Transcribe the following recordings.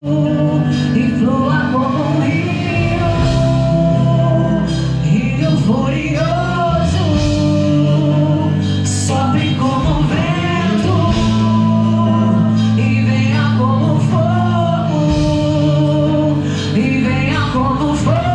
e flua como um rio furioso, sopre como um vento e venha como fogo, e venha como fogo.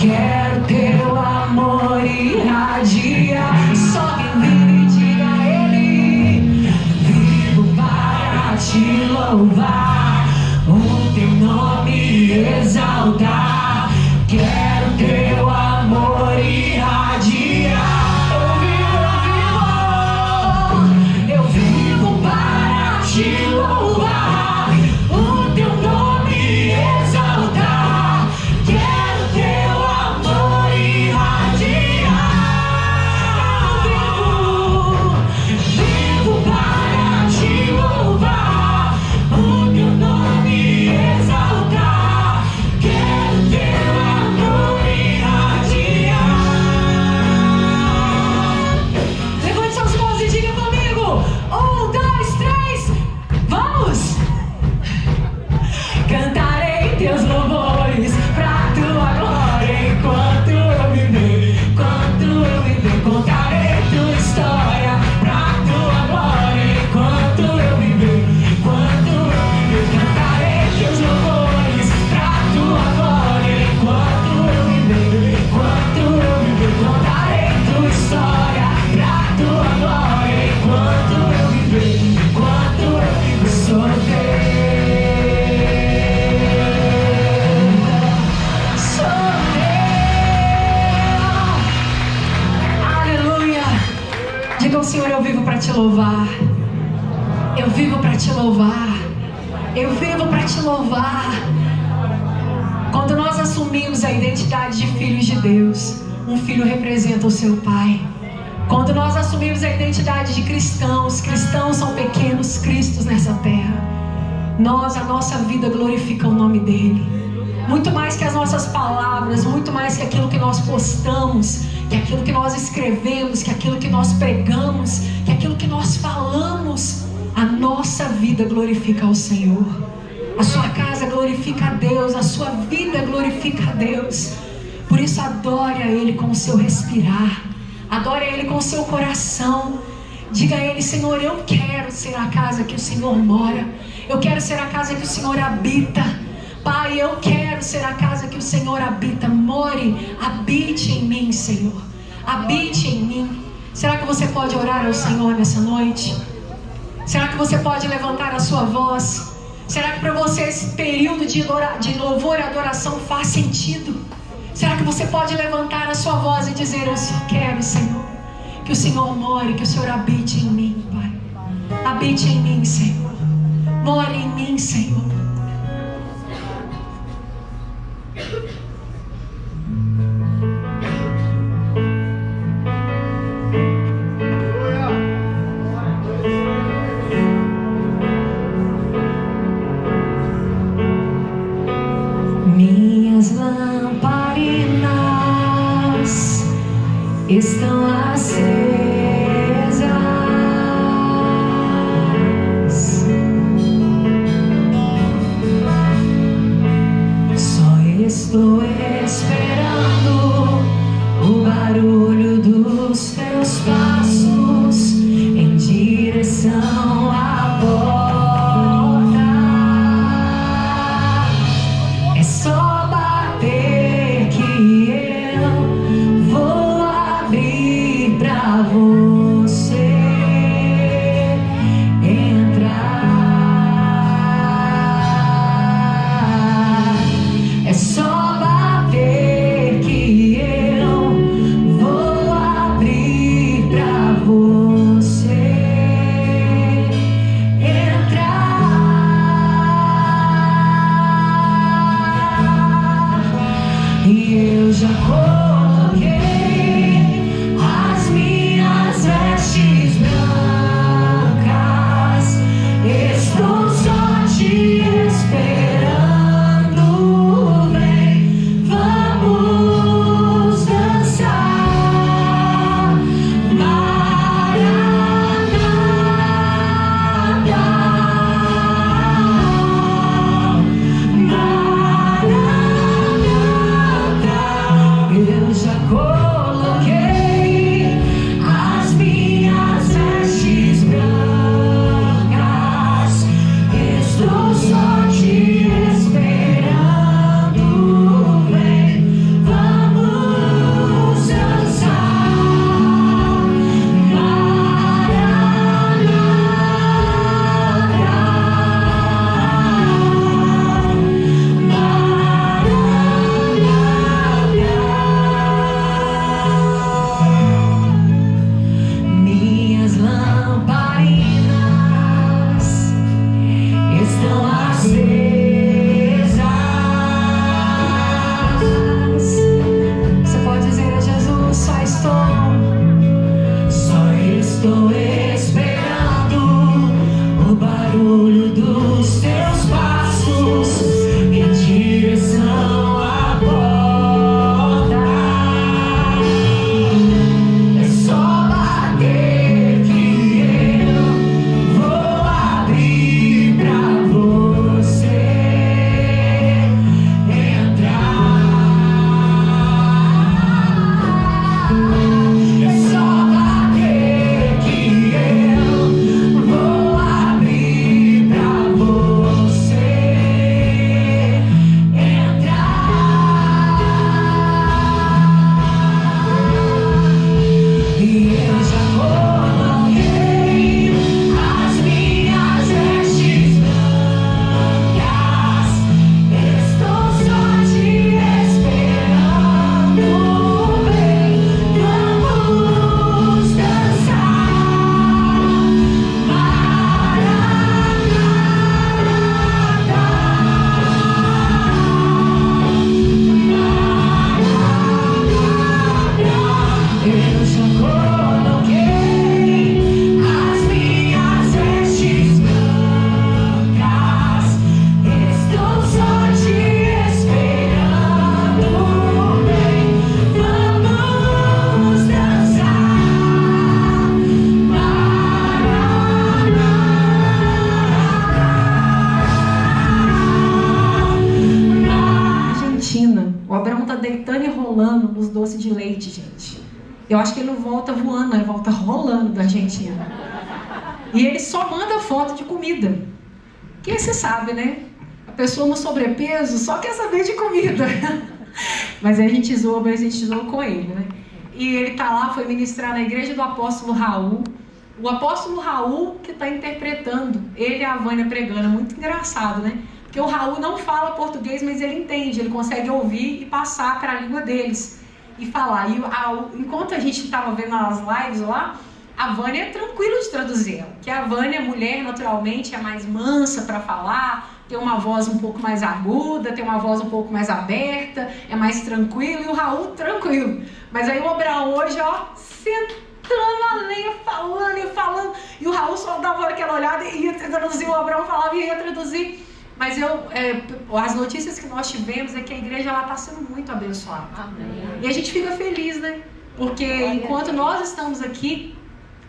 Quero teu amor irradiar. Só quem vive, diga a ele: vivo para te louvar, o teu nome exaltar. Quero teu amor irradiar. Eu vivo para te louvar, o teu nome exaltar. Quero teu amor irradiar. Vivo para te louvar, o teu nome exaltar. Quero teu amor irradiar. Levante suas mãos e diga comigo: 1, 2, 3, vamos! Cantarei teus louvores pra tua glória enquanto eu viver. Enquanto eu viver, contarei tua história pra tua glória enquanto eu viver. Enquanto eu viver, cantarei teus louvores pra tua glória enquanto eu viver. Enquanto eu viver, contarei tua história pra tua glória enquanto eu viver. Enquanto eu viver, sou teu. Aleluia. Diga ao Senhor: eu vivo para te louvar. Eu vivo para te louvar. Eu vivo para te louvar. Quando nós assumimos a identidade de filhos de Deus, um filho representa o seu pai. Quando nós assumimos a identidade de cristãos, cristãos são pequenos cristos nessa terra. A nossa vida glorifica o nome dele. Muito mais que as nossas palavras, muito mais que aquilo que nós postamos, que aquilo que nós escrevemos, que aquilo que nós pregamos, que aquilo que nós falamos. A nossa vida glorifica ao Senhor. A sua casa glorifica a Deus, a sua vida glorifica a Deus. Por isso adore a Ele com o seu respirar, adore a Ele com o seu coração. Diga a Ele: Senhor, eu quero ser a casa que o Senhor mora. Eu quero ser a casa que o Senhor habita. Pai, eu quero ser a casa que o Senhor habita. Habite em mim, Senhor. Habite em mim. Será que você pode orar ao Senhor nessa noite? Será que você pode levantar a sua voz? Será que para você esse período de louvor e adoração faz sentido? Será que você pode levantar a sua voz e dizer: eu só quero, Senhor, que o Senhor more, que o Senhor habite em mim, Pai. Habite em mim, Senhor. More em mim, Senhor. Minhas lamparinas estão acesas. Só estou esperando o barulho dos teus passos em direção à porta. É só bater que eu vou abrir. gente. Eu acho que ele não volta voando, ele volta rolando da Argentina. E ele só manda foto de comida. Que você sabe, né? A pessoa no sobrepeso só quer saber de comida. Mas aí a gente zoa com ele, né? E ele tá lá, foi ministrar na igreja do apóstolo Raul. O apóstolo Raul que está interpretando, ele e a Vânia pregando. É muito engraçado, né? Porque o Raul não fala português, mas ele entende, ele consegue ouvir e passar para a língua deles e falar. E enquanto a gente estava vendo as lives lá, a Vânia é tranquila de traduzir, porque a Vânia, mulher, naturalmente, é mais mansa para falar, tem uma voz um pouco mais aguda, tem uma voz um pouco mais aberta, é mais tranquilo, e o Raul tranquilo. Mas aí o Abraão hoje, ó, sentando a lenha, falando, e o Raul só dava aquela olhada e ia traduzir, o Abraão falava e ia traduzir. Mas as notícias que nós tivemos é que a igreja está sendo muito abençoada. Amém. E a gente fica feliz, né? Porque enquanto nós estamos aqui,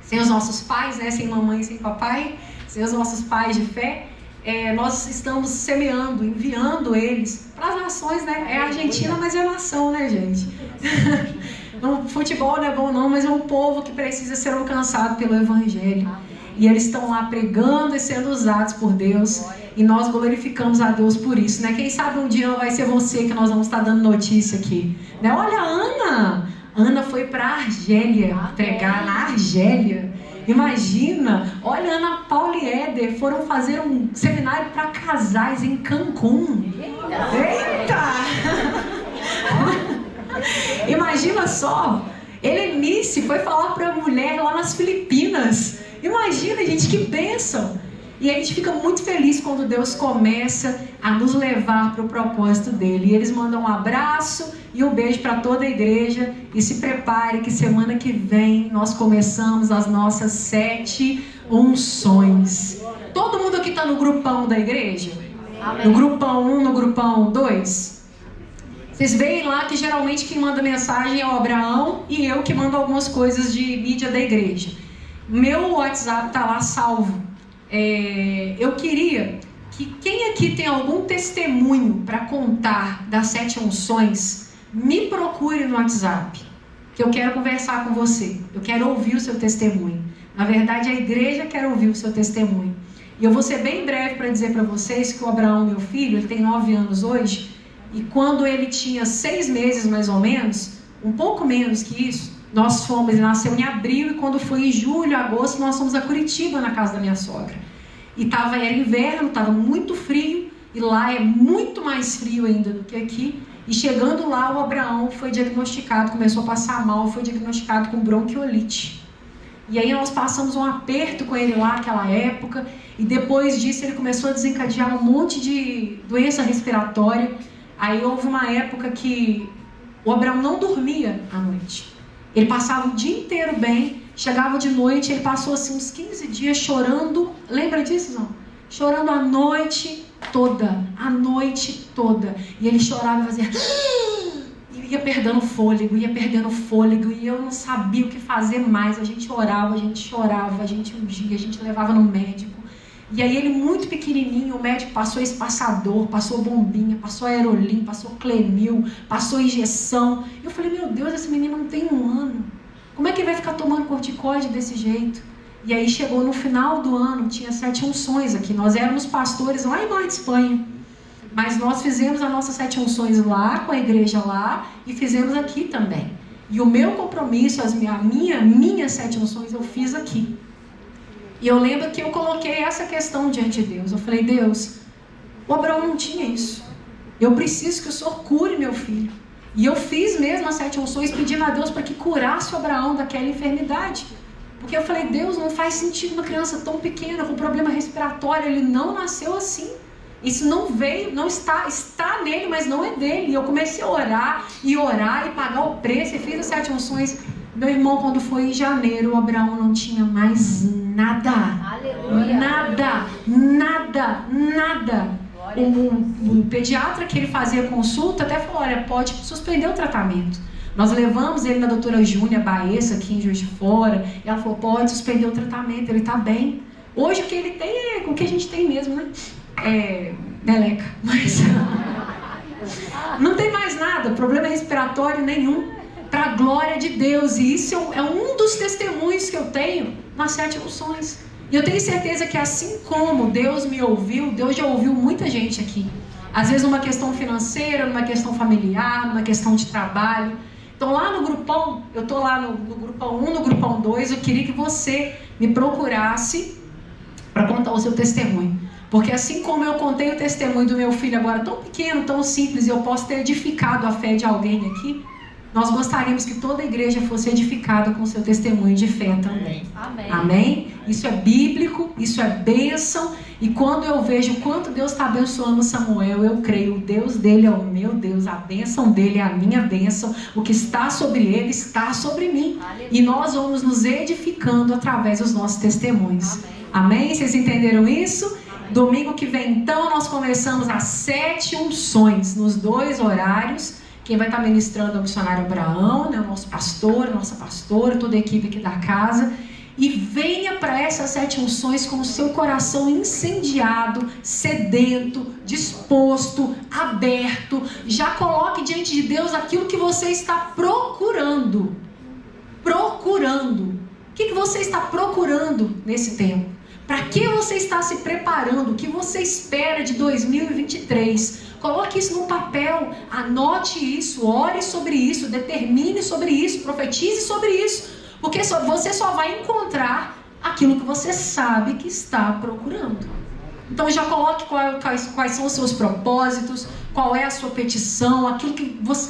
sem os nossos pais, né? Sem mamãe e sem papai, sem os nossos pais de fé, nós estamos semeando, enviando eles para as nações, né? É a Argentina, mas é nação, né, gente? No futebol não é bom não, mas é um povo que precisa ser alcançado pelo Evangelho. E eles estão lá pregando e sendo usados por Deus. E nós glorificamos a Deus por isso, né? Quem sabe um dia não vai ser você que nós vamos estar dando notícia aqui, né? Olha a Ana foi para a Argélia pregar na Argélia. Imagina, olha, Ana Paula e Éder foram fazer um seminário para casais em Cancún. Eita! Imagina só, Helenice foi falar para a mulher lá nas Filipinas. Imagina, gente, que bênção! E a gente fica muito feliz quando Deus começa a nos levar para o propósito dele. E eles mandam um abraço e um beijo para toda a igreja. E se prepare que semana que vem nós começamos as nossas 7 unções. Todo mundo aqui está no grupão da igreja? Amém. No grupão 1, no grupão 2? Vocês veem lá que geralmente quem manda mensagem é o Abraão e eu que mando algumas coisas de mídia da igreja. Meu WhatsApp está lá salvo. Eu queria que quem aqui tem algum testemunho para contar das 7 unções, me procure no WhatsApp, que eu quero conversar com você, eu quero ouvir o seu testemunho. Na verdade, a igreja quer ouvir o seu testemunho. E eu vou ser bem breve para dizer para vocês que o Abraão, meu filho, ele tem 9 anos hoje, e quando ele tinha 6 meses mais ou menos, um pouco menos que isso, ele nasceu em abril, e quando foi em julho, agosto, nós fomos a Curitiba, na casa da minha sogra. E era inverno, estava muito frio, e lá é muito mais frio ainda do que aqui. E chegando lá, o Abraão foi diagnosticado, começou a passar mal, foi diagnosticado com bronquiolite. E aí nós passamos um aperto com ele lá naquela época, e depois disso ele começou a desencadear um monte de doença respiratória. Aí houve uma época que o Abraão não dormia à noite. Ele passava o dia inteiro bem, chegava de noite, ele passou assim uns 15 dias chorando. Lembra disso, não? Chorando a noite toda. E ele chorava e fazia... E ia perdendo fôlego, e eu não sabia o que fazer mais. A gente orava, a gente chorava, a gente ungia, a gente levava no médico. E aí ele muito pequenininho, o médico passou espaçador, passou bombinha, passou aerolim, passou clenil, passou injeção. Eu falei, meu Deus, esse menino não tem 1 ano. Como é que ele vai ficar tomando corticoide desse jeito? E aí chegou no final do ano, tinha 7 unções aqui. Nós éramos pastores lá em Mar de Espanha. Mas nós fizemos as nossas 7 unções lá, com a igreja lá, e fizemos aqui também. E o meu compromisso, minhas 7 unções, eu fiz aqui. E eu lembro que eu coloquei essa questão diante de Deus. Eu falei, Deus, o Abraão não tinha isso. Eu preciso que o Senhor cure meu filho. E eu fiz mesmo as 7 unções pedindo a Deus para que curasse o Abraão daquela enfermidade. Porque eu falei, Deus, não faz sentido uma criança tão pequena com problema respiratório. Ele não nasceu assim. Isso não veio, não está nele, mas não é dele. E eu comecei a orar e pagar o preço e fiz as 7 unções. Meu irmão, quando foi em janeiro, o Abraão não tinha mais nada. Aleluia. Nada. O pediatra que ele fazia consulta até falou, olha, pode suspender o tratamento. Nós levamos ele na doutora Júnia Baessa, aqui em Juiz de Fora, e ela falou, pode suspender o tratamento, ele está bem. Hoje o que ele tem é o que a gente tem mesmo, né? Meleca, mas não tem mais nada, problema respiratório nenhum. para a glória de Deus. E isso é um dos testemunhos que eu tenho nas 7 unções. E eu tenho certeza que assim como Deus me ouviu, Deus já ouviu muita gente aqui. Às vezes numa questão financeira, numa questão familiar, numa questão de trabalho. Então lá no grupão, eu estou lá no grupão 1, no grupão 2, eu queria que você me procurasse para contar o seu testemunho. Porque assim como eu contei o testemunho do meu filho agora tão pequeno, tão simples, e eu posso ter edificado a fé de alguém aqui, nós gostaríamos que toda a igreja fosse edificada com o seu testemunho de fé também. Amém. Amém? Isso é bíblico, isso é bênção. E quando eu vejo o quanto Deus está abençoando Samuel, eu creio, o Deus dele é o meu Deus, a bênção dele é a minha bênção, o que está sobre ele está sobre mim. Aleluia. E nós vamos nos edificando através dos nossos testemunhos. Amém? Vocês entenderam isso? Domingo que vem, então, nós começamos as 7 unções, nos 2 horários. Quem vai estar ministrando é o missionário Abraão, né, o nosso pastor, nossa pastora, toda a equipe aqui da casa. E venha para essas 7 unções com o seu coração incendiado, sedento, disposto, aberto. Já coloque diante de Deus aquilo que você está procurando. Procurando. O que você está procurando nesse tempo? Para que você está se preparando? O que você espera de 2023? Coloque isso no papel, anote isso, ore sobre isso, determine sobre isso, profetize sobre isso. Porque você só vai encontrar aquilo que você sabe que está procurando. Então já coloque quais são os seus propósitos, qual é a sua petição,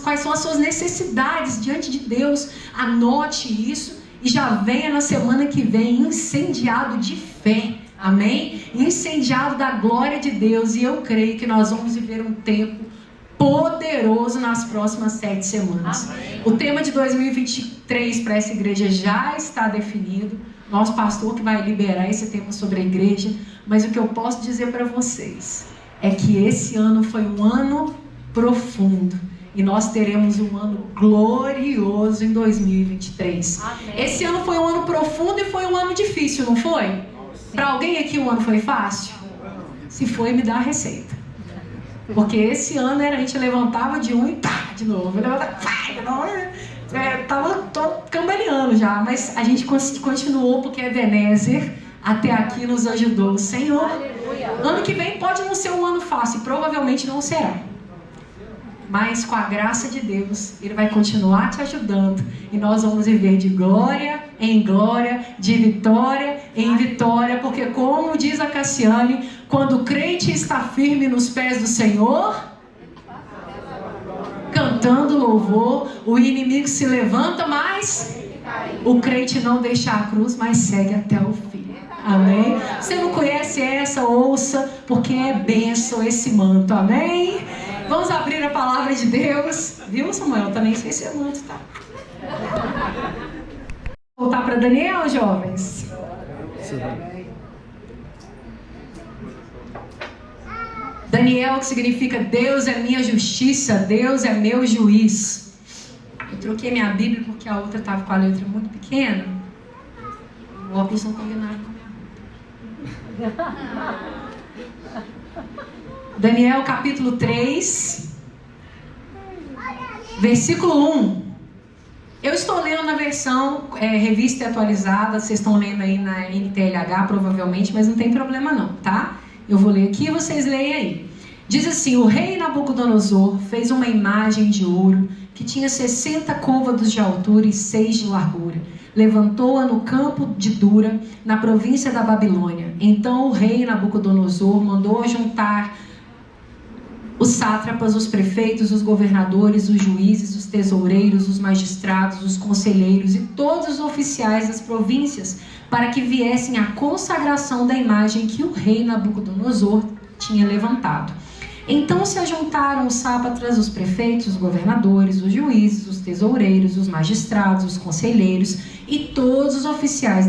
quais são as suas necessidades diante de Deus. Anote isso e já venha na semana que vem incendiado de fé. Amém? Incendiado da glória de Deus. E eu creio que nós vamos viver um tempo poderoso nas próximas 7 semanas. Amém. O tema de 2023 para essa igreja já está definido. Nosso pastor que vai liberar esse tema sobre a igreja. Mas o que eu posso dizer para vocês é que esse ano foi um ano profundo. E nós teremos um ano glorioso em 2023. Amém. Esse ano foi um ano profundo e foi um ano difícil, não foi? Para alguém aqui o ano foi fácil? Se foi, me dá a receita. Porque esse ano a gente levantava de um e pá, de novo. Levantava, pá, de novo. Tava todo cambaleando já, mas a gente continuou porque Ebenezer até aqui nos ajudou. Senhor, Aleluia. ano que vem pode não ser um ano fácil, provavelmente não será. Mas com a graça de Deus, Ele vai continuar te ajudando. E nós vamos viver de glória em glória, de vitória em vitória. Porque como diz a Cassiane, quando o crente está firme nos pés do Senhor, cantando louvor, o inimigo se levanta, mas o crente não deixa a cruz, mas segue até o fim. Amém? Você não conhece essa, ouça, porque é bênção esse manto. Amém? Vamos abrir a palavra de Deus. Viu, Samuel? Também sei se é manto, tá? Voltar para Daniel, jovens. Daniel, que significa Deus é minha justiça, Deus é meu juiz. Eu troquei minha Bíblia porque a outra estava com a letra muito pequena. O óculos não combinaram com a minha roupa. Daniel capítulo 3, versículo 1. Eu estou lendo na versão revista e atualizada. Vocês estão lendo aí na NTLH provavelmente, mas não tem problema não, tá? Eu vou ler aqui e vocês leem aí. Diz assim: o rei Nabucodonosor fez uma imagem de ouro que tinha 60 côvados de altura e 6 de largura. Levantou-a no campo de Dura, na província da Babilônia. Então o rei Nabucodonosor mandou juntar os sátrapas, os prefeitos, os governadores, os juízes, os tesoureiros, os magistrados, os conselheiros e todos os oficiais das províncias para que viessem à consagração da imagem que o rei Nabucodonosor tinha levantado. Então se ajuntaram os sátrapas, os prefeitos, os governadores, os juízes, os tesoureiros, os magistrados, os conselheiros e todos os oficiais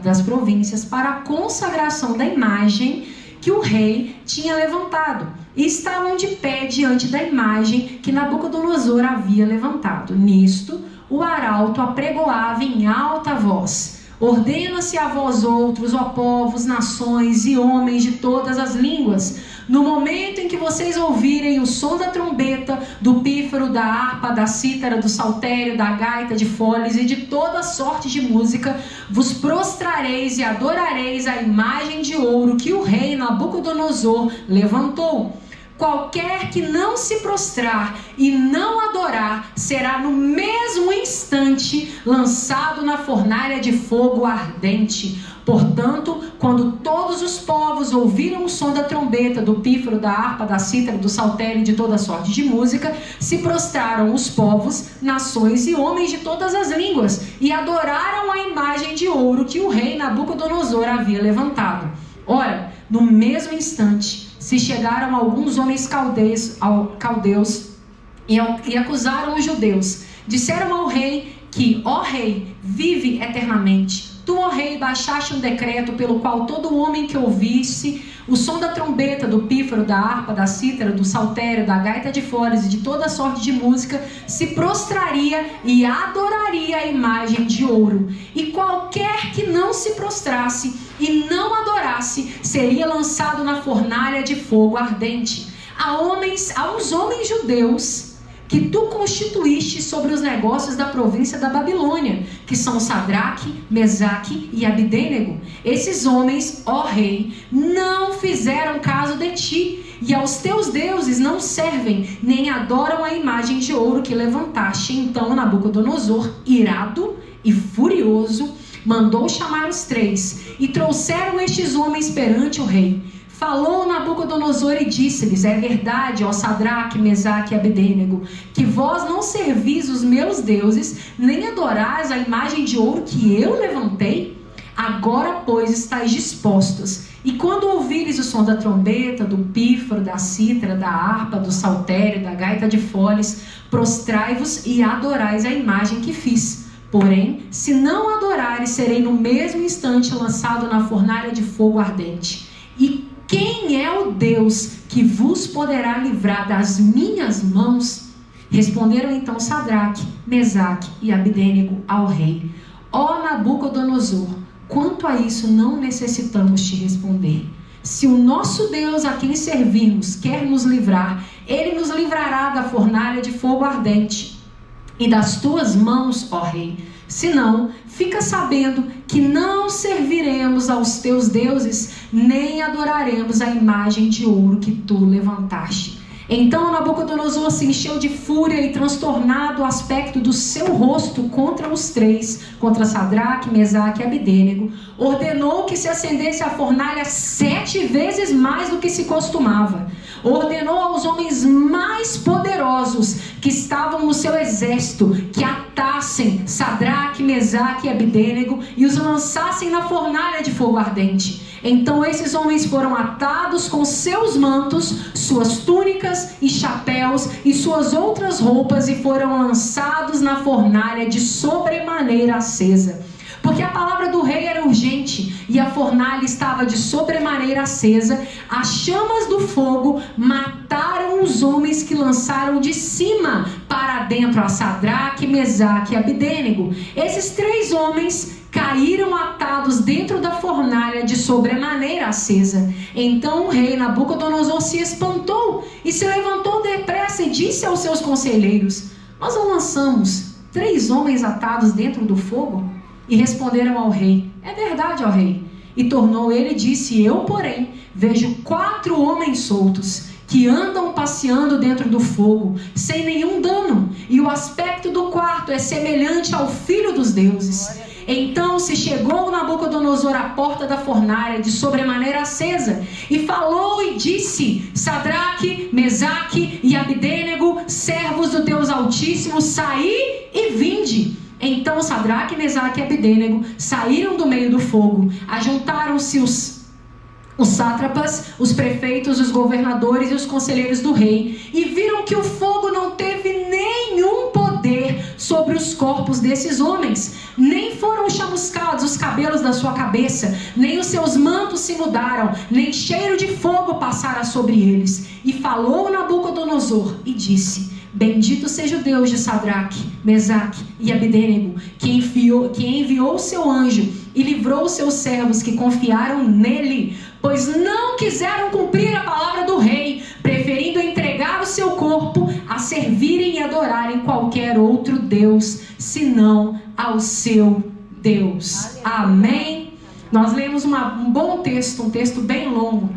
das províncias para a consagração da imagem que o rei tinha levantado, e estavam de pé diante da imagem que Nabucodonosor havia levantado. Nisto, o arauto apregoava em alta voz: ordena-se a vós outros, ó povos, nações e homens de todas as línguas, no momento em que vocês ouvirem o som da trombeta, do pífaro, da harpa, da cítara, do saltério, da gaita, de foles e de toda sorte de música, vos prostrareis e adorareis a imagem de ouro que o rei Nabucodonosor levantou. Qualquer que não se prostrar e não adorar será no mesmo instante lançado na fornalha de fogo ardente. Portanto, quando todos os povos ouviram o som da trombeta, do pífaro, da harpa, da cítara, do saltério e de toda sorte de música, se prostraram os povos, nações e homens de todas as línguas e adoraram a imagem de ouro que o rei Nabucodonosor havia levantado. Ora, no mesmo instante, se chegaram alguns homens caldeus e acusaram os judeus. Disseram ao rei que, ó rei, vive eternamente. Tu, ó rei, baixaste um decreto pelo qual todo homem que ouvisse o som da trombeta, do pífaro, da harpa, da cítara, do saltério, da gaita de foles e de toda sorte de música se prostraria e adoraria a imagem de ouro. E qualquer que não se prostrasse e não adorasse seria lançado na fornalha de fogo ardente. Há uns homens judeus que tu constituíste sobre os negócios da província da Babilônia, que são Sadraque, Mesaque e Abidênego. Esses homens, ó rei, não fizeram caso de ti, e aos teus deuses não servem, nem adoram a imagem de ouro que levantaste. Então Nabucodonosor, irado e furioso, mandou chamar os três, e trouxeram estes homens perante o rei. Falou Nabucodonosor e disse-lhes: é verdade, ó Sadraque, Mesaque e Abidênego, que vós não servis os meus deuses, nem adorais a imagem de ouro que eu levantei? Agora, pois, estáis dispostos. E quando ouvires o som da trombeta, do pífaro, da cítara, da harpa, do saltério, da gaita de foles, prostrai-vos e adorais a imagem que fiz. Porém, se não adorares, serei no mesmo instante lançado na fornalha de fogo ardente. E quem é o Deus que vos poderá livrar das minhas mãos? Responderam então Sadraque, Mesaque e Abidênego ao rei: ó Nabucodonosor, quanto a isso não necessitamos te responder. Se o nosso Deus a quem servimos quer nos livrar, ele nos livrará da fornalha de fogo ardente e das tuas mãos, ó rei. Se não, fica sabendo que não serviremos aos teus deuses, nem adoraremos a imagem de ouro que tu levantaste. Então Nabucodonosor se encheu de fúria e, transtornado o aspecto do seu rosto contra os três, contra Sadraque, Mesaque e Abidênego, ordenou que se acendesse a fornalha 7 vezes mais do que se costumava. Ordenou aos homens mais poderosos que estavam no seu exército que atassem Sadraque, Mesaque e Abidênego e os lançassem na fornalha de fogo ardente. Então esses homens foram atados com seus mantos, suas túnicas e chapéus e suas outras roupas e foram lançados na fornalha de sobremaneira acesa. Porque a palavra do rei era urgente e a fornalha estava de sobremaneira acesa. As chamas do fogo mataram os homens que lançaram de cima para dentro a Sadraque, Mesaque e Abidênego. Esses 3 homens caíram atados dentro da fornalha de sobremaneira acesa. Então o rei Nabucodonosor se espantou e se levantou depressa e disse aos seus conselheiros: nós não lançamos 3 homens atados dentro do fogo? E responderam ao rei: é verdade, ó rei. E tornou ele e disse: eu, porém, vejo 4 homens soltos que andam passeando dentro do fogo, sem nenhum dano, e o aspecto do quarto é semelhante ao filho dos deuses. Então se chegou Nabucodonosor à porta da fornalha de sobremaneira acesa, e falou e disse: Sadraque, Mesaque e Abidênego, servos do Deus Altíssimo, saí e vinde. Então Sadraque, Mesaque e Abidênego saíram do meio do fogo. Ajuntaram-se os sátrapas, os prefeitos, os governadores e os conselheiros do rei, e viram que o fogo não teve nenhum poder sobre os corpos desses homens, nem foram chamuscados os cabelos da sua cabeça, nem os seus mantos se mudaram, nem cheiro de fogo passara sobre eles. E falou Nabucodonosor e disse: bendito seja o Deus de Sadraque, Mesaque e Abidênego, que enviou o seu anjo e livrou os seus servos que confiaram nele, pois não quiseram cumprir a palavra do rei, preferindo entregar o seu corpo a servirem e adorarem qualquer outro Deus, senão ao seu Deus. Amém? Nós lemos um bom texto, um texto bem longo,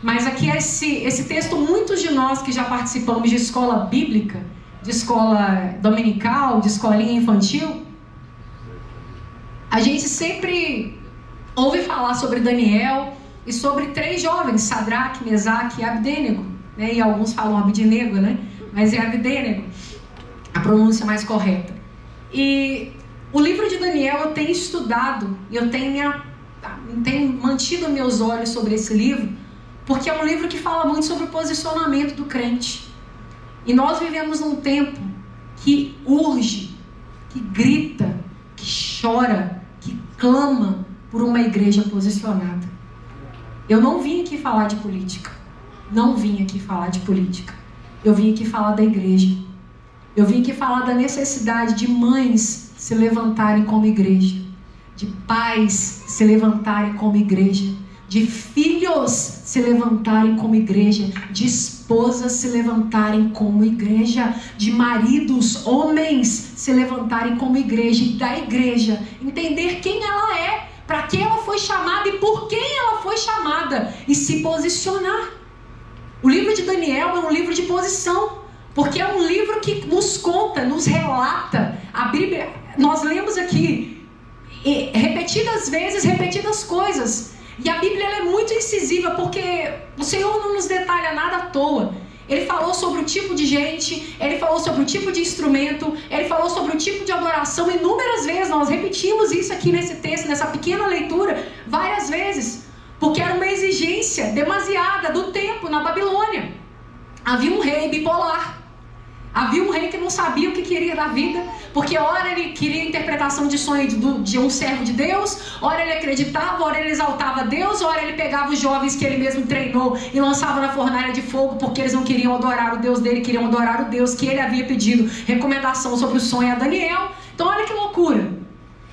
mas aqui esse texto, muitos de nós que já participamos de escola bíblica, de escola dominical, de escolinha infantil, a gente sempre ouve falar sobre Daniel e sobre 3 jovens, Sadraque, Mesaque e Abdênego, né? E alguns falam Abdinego, né? Mas é Abdênego, a pronúncia mais correta. E o livro de Daniel eu tenho estudado, e eu tenho mantido meus olhos sobre esse livro, porque é um livro que fala muito sobre o posicionamento do crente. E nós vivemos num tempo que urge, que grita, que chora, que clama por uma igreja posicionada. Eu não vim aqui falar de política. Não vim aqui falar de política. Eu vim aqui falar da igreja. Eu vim aqui falar da necessidade de mães se levantarem como igreja, de pais se levantarem como igreja, de filhos se levantarem como igreja, de esposas se levantarem como igreja, de maridos, homens se levantarem como igreja, e da igreja entender quem ela é, para que ela foi chamada e por quem ela foi chamada, e se posicionar. O livro de Daniel é um livro de posição, porque é um livro que nos conta, nos relata. A Bíblia, nós lemos aqui repetidas vezes, repetidas coisas. E a Bíblia ela é muito incisiva, porque o Senhor não nos detalha nada à toa. Ele falou sobre o tipo de gente, ele falou sobre o tipo de instrumento, ele falou sobre o tipo de adoração. Inúmeras vezes nós repetimos isso aqui nesse texto, nessa pequena leitura, várias vezes, porque era uma exigência demasiada do tempo na Babilônia. Havia um rei bipolar. Havia um rei que não sabia o que queria da vida, porque ora ele queria a interpretação de sonho de um servo de Deus, ora ele acreditava, ora ele exaltava Deus, ora ele pegava os jovens que ele mesmo treinou e lançava na fornalha de fogo, porque eles não queriam adorar o Deus dele, queriam adorar o Deus que ele havia pedido recomendação sobre o sonho a Daniel. Então olha que loucura.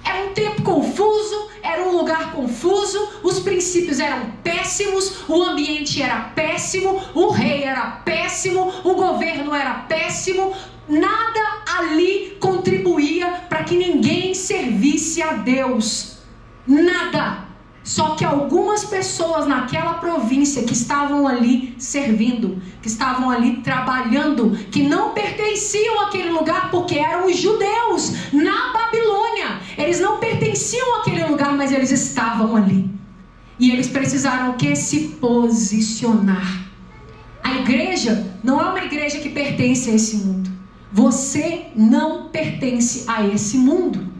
Era um tempo confuso, era um lugar confuso, os princípios eram péssimos, o ambiente era péssimo, o rei era péssimo, o governo era péssimo, nada ali contribuía para que ninguém servisse a Deus, nada. Só que algumas pessoas naquela província que estavam ali servindo, que estavam ali trabalhando, que não pertenciam àquele lugar porque eram os judeus na Babilônia. Eles não pertenciam àquele lugar, mas eles estavam ali. E eles precisaram o quê? Se posicionar. A igreja não é uma igreja que pertence a esse mundo. Você não pertence a esse mundo.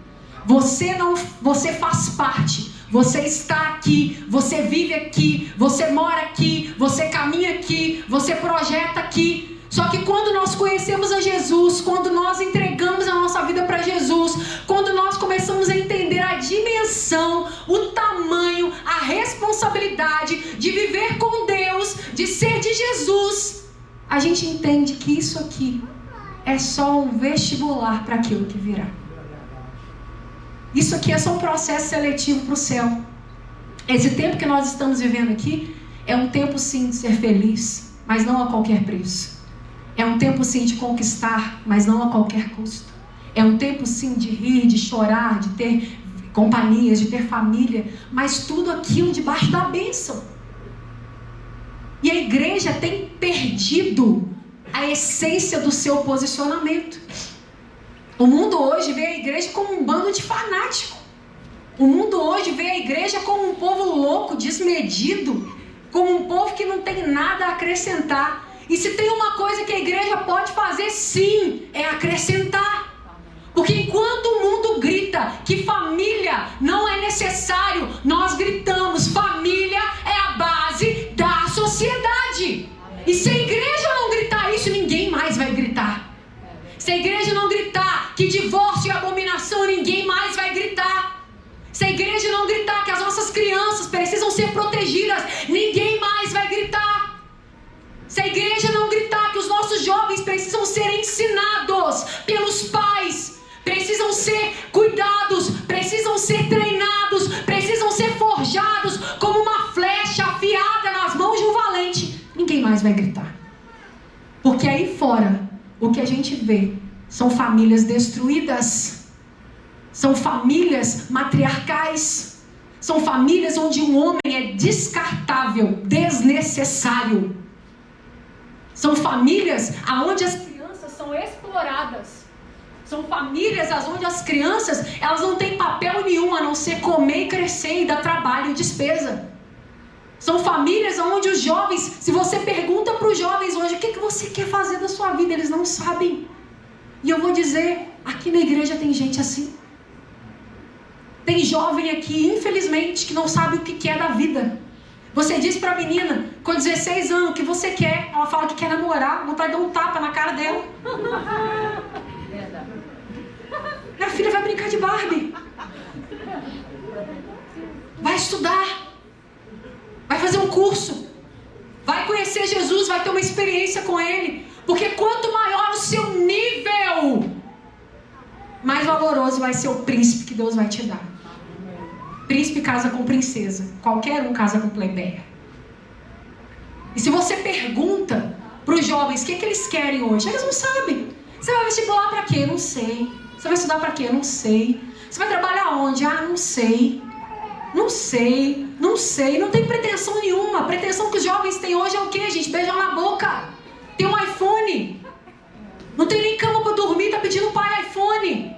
Você faz parte. Você está aqui, você vive aqui, você mora aqui, você caminha aqui, você projeta aqui. Só que quando nós conhecemos a Jesus, quando nós entregamos a nossa vida para Jesus, quando nós começamos a entender a dimensão, o tamanho, a responsabilidade de viver com Deus, de ser de Jesus, a gente entende que isso aqui é só um vestibular para aquilo que virá. Isso aqui é só um processo seletivo para o céu. Esse tempo que nós estamos vivendo aqui é um tempo sim de ser feliz, mas não a qualquer preço. É um tempo sim de conquistar, mas não a qualquer custo. É um tempo sim de rir, de chorar, de ter companhias, de ter família, mas tudo aquilo debaixo da bênção. E a igreja tem perdido a essência do seu posicionamento. O mundo hoje vê a igreja como um bando de fanáticos. O mundo hoje vê a igreja como um povo louco, desmedido, como um povo que não tem nada a acrescentar. E se tem uma coisa que a igreja pode fazer, sim, é acrescentar. Porque enquanto o mundo grita que família não é necessário, nós gritamos, família é a base da sociedade. E se a igreja não gritar isso, ninguém mais vai gritar. Se a igreja não gritar que divórcio é abominação, ninguém mais vai gritar. Se a igreja não gritar que as nossas crianças precisam ser protegidas, ninguém mais vai gritar. Se a igreja não gritar que os nossos jovens precisam ser ensinados pelos pais, precisam ser cuidados, precisam ser treinados, mais vai gritar. Porque aí fora, o que a gente vê são famílias destruídas, são famílias matriarcais, são famílias onde um homem é descartável, desnecessário. São famílias onde as crianças são exploradas. São famílias onde as crianças, elas não têm papel nenhum a não ser comer e crescer e dar trabalho e despesa. São famílias onde os jovens, se você pergunta para os jovens hoje, o que você quer fazer da sua vida? Eles não sabem. E eu vou dizer, aqui na igreja tem gente assim. Tem jovem aqui, infelizmente, que não sabe o que é da vida. Você diz para a menina, com 16 anos, o que você quer? Ela fala que quer namorar, vontade de dar um tapa na cara dela. Minha filha vai brincar de Barbie. Vai estudar. Vai fazer um curso. Vai conhecer Jesus, vai ter uma experiência com Ele. Porque quanto maior o seu nível, mais valoroso vai ser o príncipe que Deus vai te dar. Príncipe casa com princesa. Qualquer um casa com plebeia. E se você pergunta para os jovens o que eles querem hoje, eles não sabem. Você vai vestibular para quê? Não sei. Você vai estudar para quê? Não sei. Você vai trabalhar onde? Não sei. Não sei. Não sei. Não tem pretensão nenhuma. A pretensão que os jovens têm hoje é o quê, gente? Beijão na boca. Tem um iPhone. Não tem nem cama para dormir. Tá pedindo pai iPhone.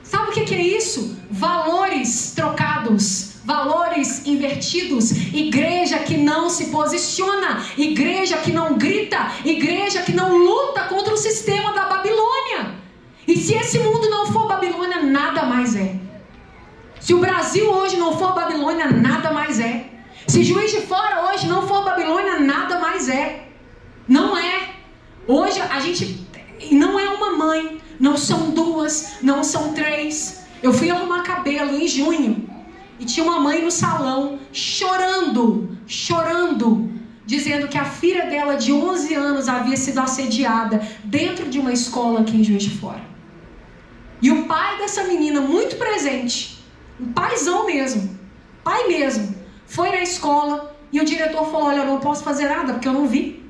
Sabe o que é isso? Valores trocados, valores invertidos, igreja que não se posiciona, igreja que não grita, igreja que não luta contra o sistema da Babilônia. E se esse mundo não for Babilônia, nada mais é. Se o Brasil hoje não for Babilônia, nada mais é. Se Juiz de Fora hoje não for Babilônia, nada mais é. Não é. Hoje a gente não é uma mãe, não são duas, não são três. Eu fui arrumar cabelo em junho e tinha uma mãe no salão chorando, dizendo que a filha dela de 11 anos havia sido assediada dentro de uma escola aqui em Juiz de Fora. E o pai dessa menina, muito presente, um paizão mesmo, pai mesmo, foi na escola e o diretor falou, olha, eu não posso fazer nada porque eu não vi.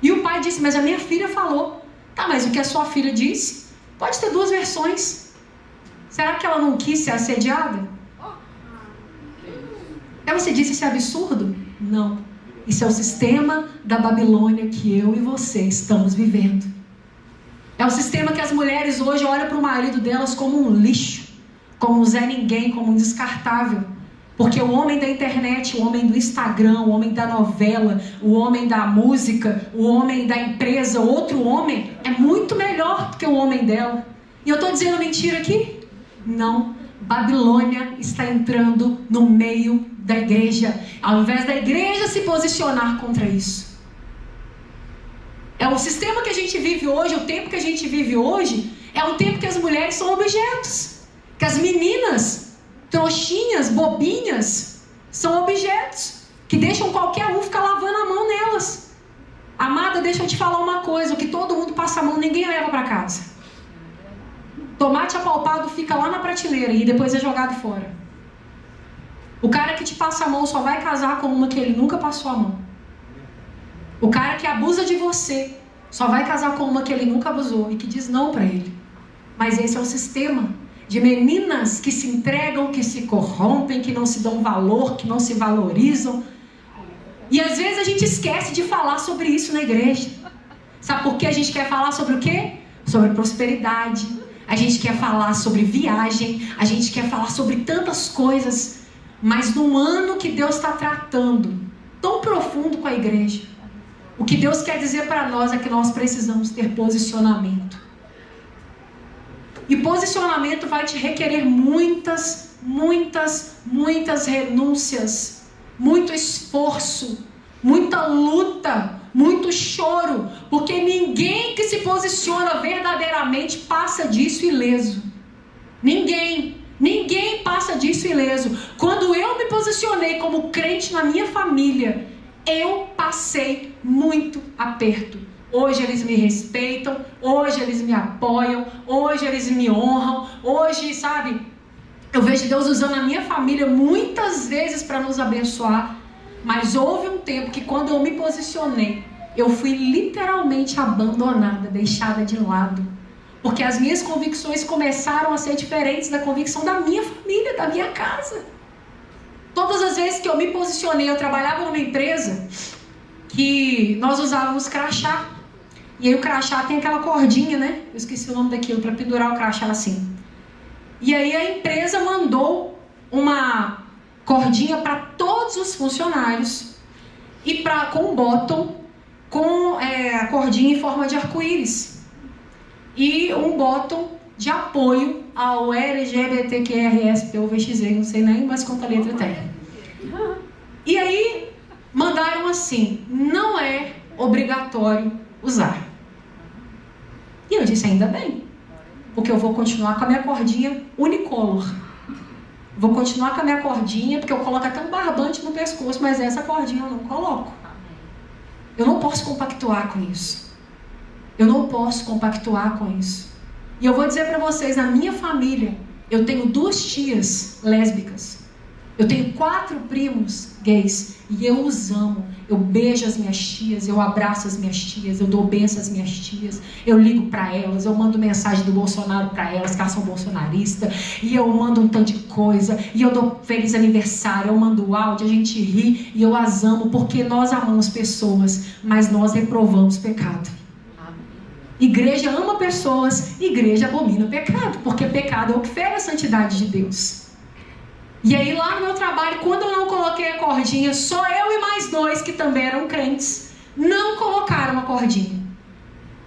E o pai disse, mas a minha filha falou. Tá, mas o que a sua filha disse? Pode ter duas versões. Será que ela não quis ser assediada? Aí você disse, isso é absurdo? Não. Isso é o sistema da Babilônia que eu e você estamos vivendo. É o sistema que as mulheres hoje olham para o marido delas como um lixo, como um Zé Ninguém, como um descartável. Porque o homem da internet, o homem do Instagram, o homem da novela, o homem da música, o homem da empresa, outro homem, é muito melhor do que o homem dela. E eu estou dizendo mentira aqui? Não. Babilônia está entrando no meio da igreja, ao invés da igreja se posicionar contra isso. É o sistema que a gente vive hoje, o tempo que a gente vive hoje, é um tempo que as mulheres são objetos, que as meninas trouxinhas, bobinhas, são objetos que deixam qualquer um ficar lavando a mão nelas. Amada, deixa eu te falar uma coisa, o que todo mundo passa a mão, ninguém leva para casa. Tomate apalpado fica lá na prateleira e depois é jogado fora. O cara que te passa a mão só vai casar com uma que ele nunca passou a mão. O cara que abusa de você só vai casar com uma que ele nunca abusou e que diz não para ele. Mas esse é o sistema de meninas que se entregam, que se corrompem, que não se dão valor, que não se valorizam. E às vezes a gente esquece de falar sobre isso na igreja. Sabe por que a gente quer falar sobre o quê? Sobre prosperidade. A gente quer falar sobre viagem. A gente quer falar sobre tantas coisas. Mas num ano que Deus está tratando tão profundo com a igreja, o que Deus quer dizer para nós é que nós precisamos ter posicionamento. E posicionamento vai te requerer muitas renúncias, muito esforço, muita luta, muito choro, porque ninguém que se posiciona verdadeiramente passa disso ileso. Ninguém passa disso ileso. Quando eu me posicionei como crente na minha família, eu passei muito aperto. Hoje eles me respeitam, hoje eles me apoiam, hoje eles me honram, hoje, sabe, eu vejo Deus usando a minha família muitas vezes para nos abençoar. Mas houve um tempo que quando eu me posicionei, eu fui literalmente abandonada, deixada de lado. Porque as minhas convicções começaram a ser diferentes da convicção da minha família, da minha casa. Todas as vezes que eu me posicionei, eu trabalhava numa empresa que nós usávamos crachá. E aí o crachá tem aquela cordinha, né? Eu esqueci o nome daquilo, para pendurar o crachá assim. E aí a empresa mandou uma cordinha para todos os funcionários e com um bottom com a cordinha em forma de arco-íris. E um bottom de apoio ao LGBTQRSPUVXZ, não sei nem mais quanta letra tem. E aí mandaram assim: não é obrigatório usar. E eu disse: ainda bem, porque eu vou continuar com a minha cordinha unicolor. Vou continuar com a minha cordinha, porque eu coloco até um barbante no pescoço, mas essa cordinha eu não coloco. Eu não posso compactuar com isso. Eu não posso compactuar com isso. E eu vou dizer para vocês, na minha família, eu tenho 2 tias lésbicas. Eu tenho 4 primos gays. E eu os amo. Eu beijo as minhas tias, eu abraço as minhas tias, eu dou bênção às minhas tias, eu ligo para elas, eu mando mensagem do Bolsonaro para elas, que elas são bolsonaristas, e eu mando um tanto de coisa, e eu dou feliz aniversário, eu mando áudio, a gente ri, e eu as amo, porque nós amamos pessoas, mas nós reprovamos pecado. Igreja ama pessoas, igreja abomina o pecado, porque pecado é o que fere a santidade de Deus. E aí lá no meu trabalho, quando eu não coloquei a cordinha, só eu e mais 2 que também eram crentes, não colocaram a cordinha.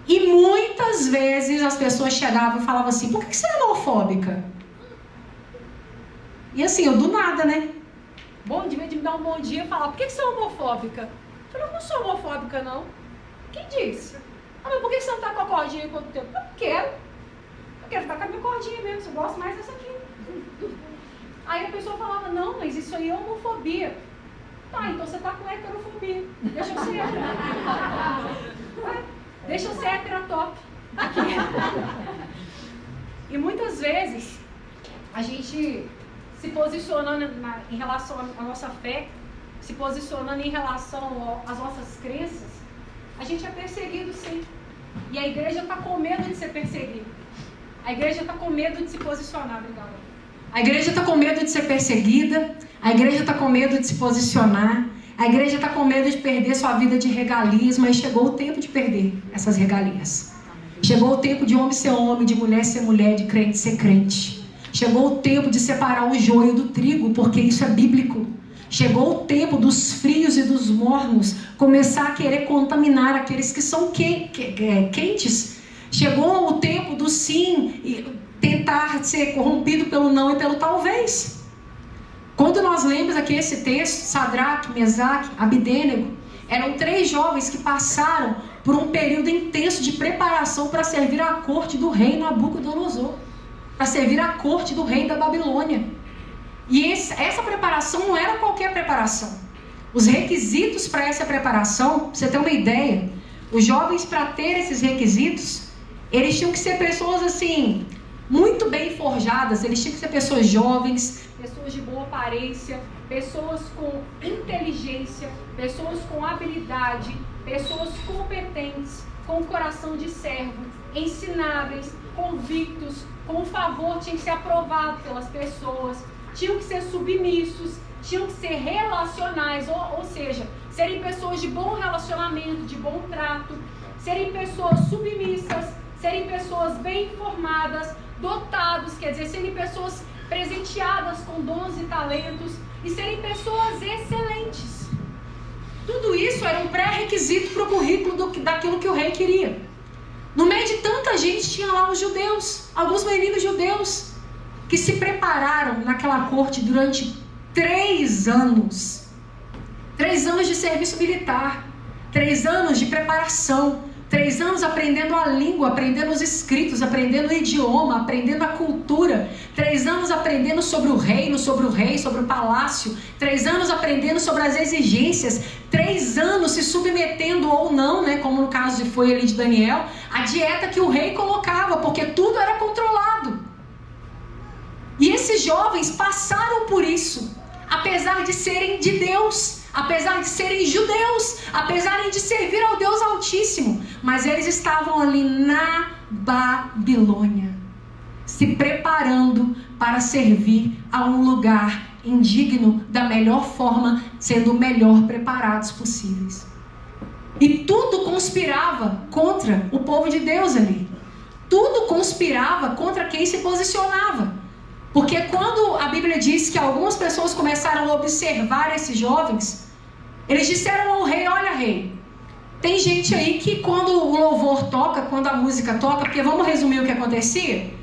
E muitas vezes as pessoas chegavam e falavam assim: por que você é homofóbica? E assim, eu do nada, né? Bom dia, de me dar um bom dia e falar: por que você é homofóbica? Eu falei: eu não sou homofóbica, não. Quem disse? Ah, mas por que você não tá com a cordinha quanto tempo? Eu quero ficar com a minha cordinha mesmo, eu gosto mais dessa aqui. Aí a pessoa falava: não, mas isso aí é homofobia. Tá, então você tá com heterofobia. Deixa eu ser deixa eu ser heterotop aqui. E muitas vezes a gente se posicionando em relação à nossa fé, se posicionando em relação às nossas crenças, a gente é perseguido, sim. E a igreja está com medo de ser perseguida. A igreja está com medo de se posicionar, obrigada. A igreja está com medo de ser perseguida, a igreja está com medo de se posicionar, a igreja está com medo de perder sua vida de regalias, mas chegou o tempo de perder essas regalias. Chegou o tempo de homem ser homem, de mulher ser mulher, de crente ser crente. Chegou o tempo de separar o joio do trigo, porque isso é bíblico. Chegou o tempo dos frios e dos mornos começar a querer contaminar aqueles que são quentes. Chegou o tempo do sim e tentar ser corrompido pelo não e pelo talvez. Quando nós lemos aqui esse texto, Sadraque, Mesaque, Abidênego, eram 3 jovens que passaram por um período intenso de preparação para servir à corte do rei Nabucodonosor, para servir à corte do rei da Babilônia. E essa preparação não era qualquer preparação. Os requisitos para essa preparação, pra você ter uma ideia, os jovens, para ter esses requisitos, eles tinham que ser pessoas assim, muito bem forjadas, eles tinham que ser pessoas jovens, pessoas de boa aparência, pessoas com inteligência, pessoas com habilidade, pessoas competentes, com coração de servo, ensináveis, convictos, com favor, tinham que ser aprovados pelas pessoas, tinham que ser submissos, tinham que ser relacionais, ou seja, serem pessoas de bom relacionamento, de bom trato, serem pessoas submissas, serem pessoas bem informadas, dotados, quer dizer, serem pessoas presenteadas com dons e talentos e serem pessoas excelentes. Tudo isso era um pré-requisito para o currículo daquilo que o rei queria. No meio de tanta gente tinha lá os judeus, alguns meninos judeus, que se prepararam naquela corte durante 3 anos. 3 anos de serviço militar, 3 anos de preparação, 3 anos aprendendo a língua, aprendendo os escritos, aprendendo o idioma, aprendendo a cultura, 3 anos aprendendo sobre o reino, sobre o rei, sobre o palácio, 3 anos aprendendo sobre as exigências, 3 anos se submetendo ou não, né, como no caso foi ali de Daniel, a dieta que o rei colocava, porque tudo era controlado. E esses jovens passaram por isso, apesar de serem de Deus, apesar de serem judeus, apesar de servir ao Deus Altíssimo, mas eles estavam ali na Babilônia, se preparando para servir a um lugar indigno da melhor forma, sendo o melhor preparados possíveis. E tudo conspirava contra o povo de Deus ali. Tudo conspirava contra quem se posicionava. Porque quando a Bíblia diz que algumas pessoas começaram a observar esses jovens, eles disseram ao rei: olha, rei, tem gente aí que quando o louvor toca, quando a música toca, porque vamos resumir o que acontecia?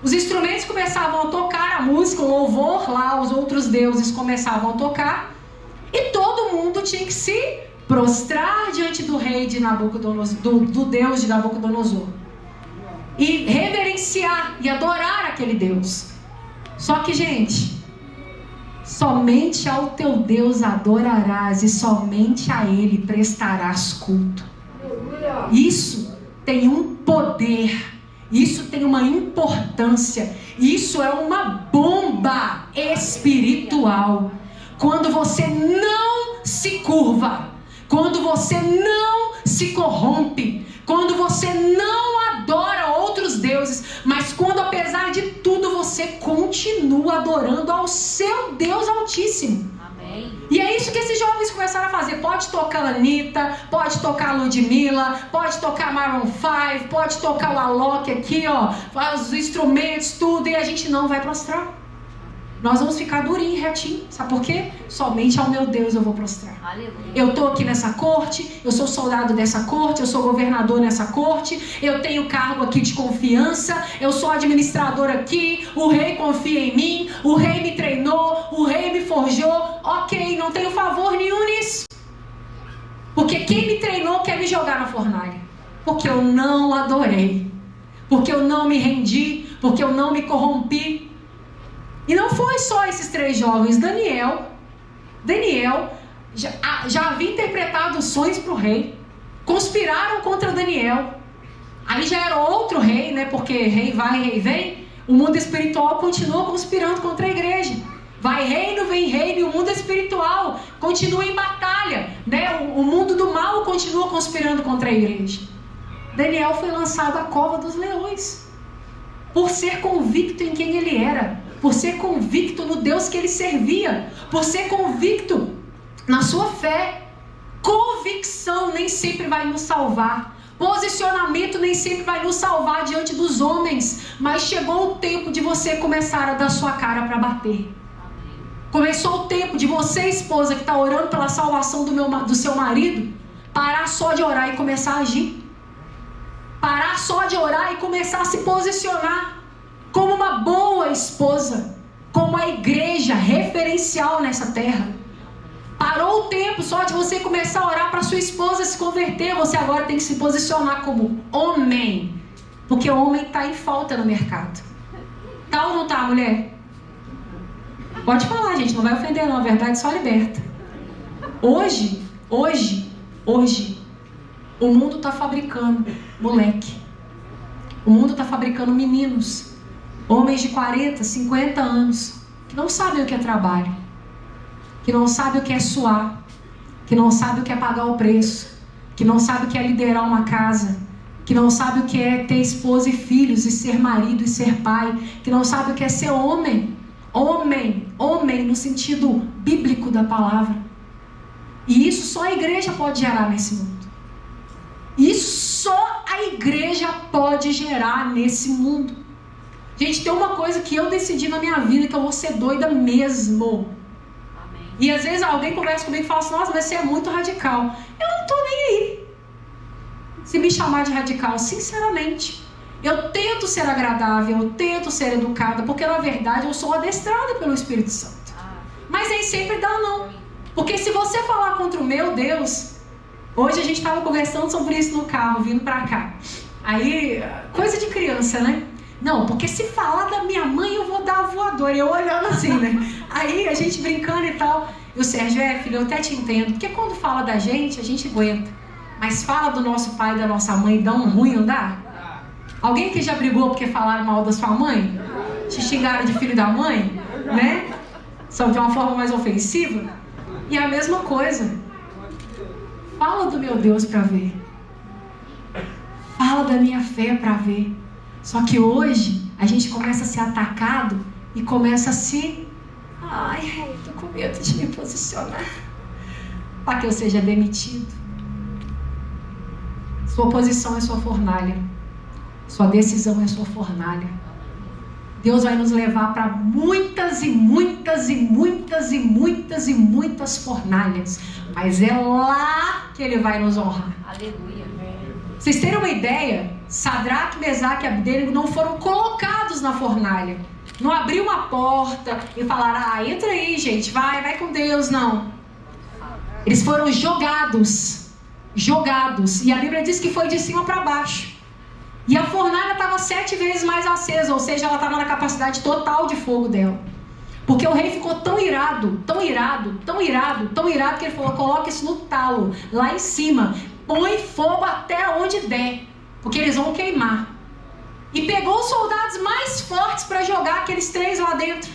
Os instrumentos começavam a tocar a música, o louvor lá, os outros deuses começavam a tocar, e todo mundo tinha que se prostrar diante do rei de Nabucodonosor, do Deus de Nabucodonosor, e reverenciar e adorar aquele Deus. Só que, gente, somente ao teu Deus adorarás e somente a Ele prestarás culto. Isso tem um poder, isso tem uma importância, isso é uma bomba espiritual. Quando você não se curva, quando você não se corrompe, quando você não adora outros deuses, mas quando apesar de tudo você continua adorando ao seu Deus Altíssimo. Amém. E é isso que esses jovens começaram a fazer. Pode tocar Anitta, pode tocar Ludmilla, pode tocar Maroon 5, pode tocar o Alok aqui, ó, os instrumentos, tudo, e a gente não vai prostrar. Nós vamos ficar durinho, retinho. Sabe por quê? Somente ao meu Deus eu vou prostrar. Aleluia. Eu estou aqui nessa corte, eu sou soldado dessa corte, eu sou governador nessa corte, eu tenho cargo aqui de confiança, eu sou administrador aqui, o rei confia em mim, o rei me treinou, o rei me forjou. Ok, não tenho favor nenhum nisso. Porque quem me treinou quer me jogar na fornalha. Porque eu não adorei, porque eu não me rendi, porque eu não me corrompi. E não foi só esses 3 jovens. Daniel já havia interpretado sonhos para o rei. Conspiraram contra Daniel. Aí já era outro rei, né? Porque rei vai, rei vem. O mundo espiritual continua conspirando contra a igreja. Vai reino, vem reino, e o mundo espiritual continua em batalha, né? O mundo do mal continua conspirando contra a igreja. Daniel foi lançado à cova dos leões, por ser convicto em quem ele era, por ser convicto no Deus que ele servia, por ser convicto na sua fé. Convicção nem sempre vai nos salvar. Posicionamento nem sempre vai nos salvar diante dos homens. Mas chegou o tempo de você começar a dar sua cara para bater. Começou o tempo de você, esposa, que está orando pela salvação do seu marido, parar só de orar e começar a agir. Parar só de orar e começar a se posicionar como uma boa esposa, como a igreja referencial nessa terra. Parou o tempo só de você começar a orar para sua esposa se converter. Você agora tem que se posicionar como homem, porque o homem está em falta no mercado. Tá ou não tá, mulher? Pode falar, gente, não vai ofender não, a verdade só liberta. Hoje, o mundo está fabricando moleque. O mundo está fabricando meninos, homens de 40, 50 anos, que não sabem o que é trabalho, que não sabem o que é suar, que não sabem o que é pagar o preço, que não sabem o que é liderar uma casa, que não sabem o que é ter esposa e filhos, e ser marido e ser pai, que não sabem o que é ser homem. Homem no sentido bíblico da palavra. E isso só a igreja pode gerar nesse mundo. Isso só a igreja pode gerar nesse mundo. Gente, tem uma coisa que eu decidi na minha vida, que eu vou ser doida mesmo. Amém. E às vezes alguém conversa comigo e fala assim: nossa, mas você é muito radical. Eu não tô nem aí se me chamar de radical, sinceramente. Eu tento ser agradável, eu tento ser educada, porque na verdade eu sou adestrada pelo Espírito Santo. Mas nem sempre dá não. Porque se você falar contra o meu Deus... Hoje a gente estava conversando sobre isso no carro, vindo pra cá. Aí, coisa de criança, né? Não, porque se falar da minha mãe eu vou dar a voadora. Eu olhando assim, né? Aí a gente brincando e tal. E o Sérgio: filho, eu até te entendo. Porque quando fala da gente, a gente aguenta. Mas fala do nosso pai e da nossa mãe, dá um ruim, não dá? Alguém que já brigou porque falaram mal da sua mãe? Te xingaram de filho da mãe? Né? Só de uma forma mais ofensiva? E é a mesma coisa. Fala do meu Deus para ver. Fala da minha fé para ver. Só que hoje a gente começa a ser atacado e começa a se... Ai, tô com medo de me posicionar para que eu seja demitido. Sua posição é sua fornalha. Sua decisão é sua fornalha. Deus vai nos levar para muitas e muitas e muitas e muitas e muitas fornalhas. Mas é lá que Ele vai nos honrar. Aleluia. Vocês terem uma ideia, Sadraque, Mesaque e Abdênego não foram colocados na fornalha. Não abriu uma porta e falaram, entra aí, gente, vai com Deus, não. Eles foram jogados. E a Bíblia diz que foi de cima para baixo. E a fornalha estava 7 vezes mais acesa, ou seja, ela estava na capacidade total de fogo dela. Porque o rei ficou tão irado, que ele falou, coloca isso no talo, lá em cima. Põe fogo até onde der, porque eles vão queimar. E pegou os soldados mais fortes para jogar aqueles 3 lá dentro.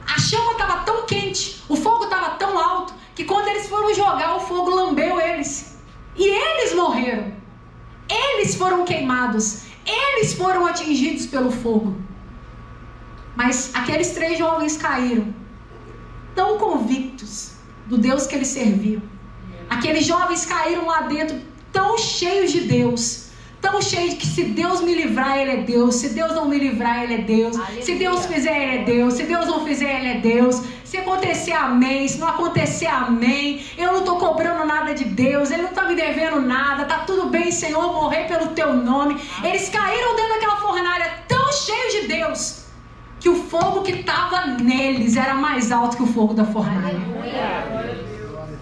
A chama estava tão quente, o fogo estava tão alto, que quando eles foram jogar, o fogo lambeu eles. E eles morreram. Eles foram queimados. Eles foram atingidos pelo fogo. Mas aqueles 3 jovens caíram, tão convictos do Deus que eles serviam. Aqueles jovens caíram lá dentro tão cheios de Deus, tão cheios de que se Deus me livrar, Ele é Deus. Se Deus não me livrar, Ele é Deus. Aleluia. Se Deus fizer, Ele é Deus. Se Deus não fizer, Ele é Deus. Se acontecer, amém. Se não acontecer, amém. Eu não estou cobrando nada de Deus. Ele não está me devendo nada. Está tudo bem, Senhor, morrer pelo Teu nome. Eles caíram dentro daquela fornalha tão cheios de Deus, que o fogo que estava neles era mais alto que o fogo da fornalha.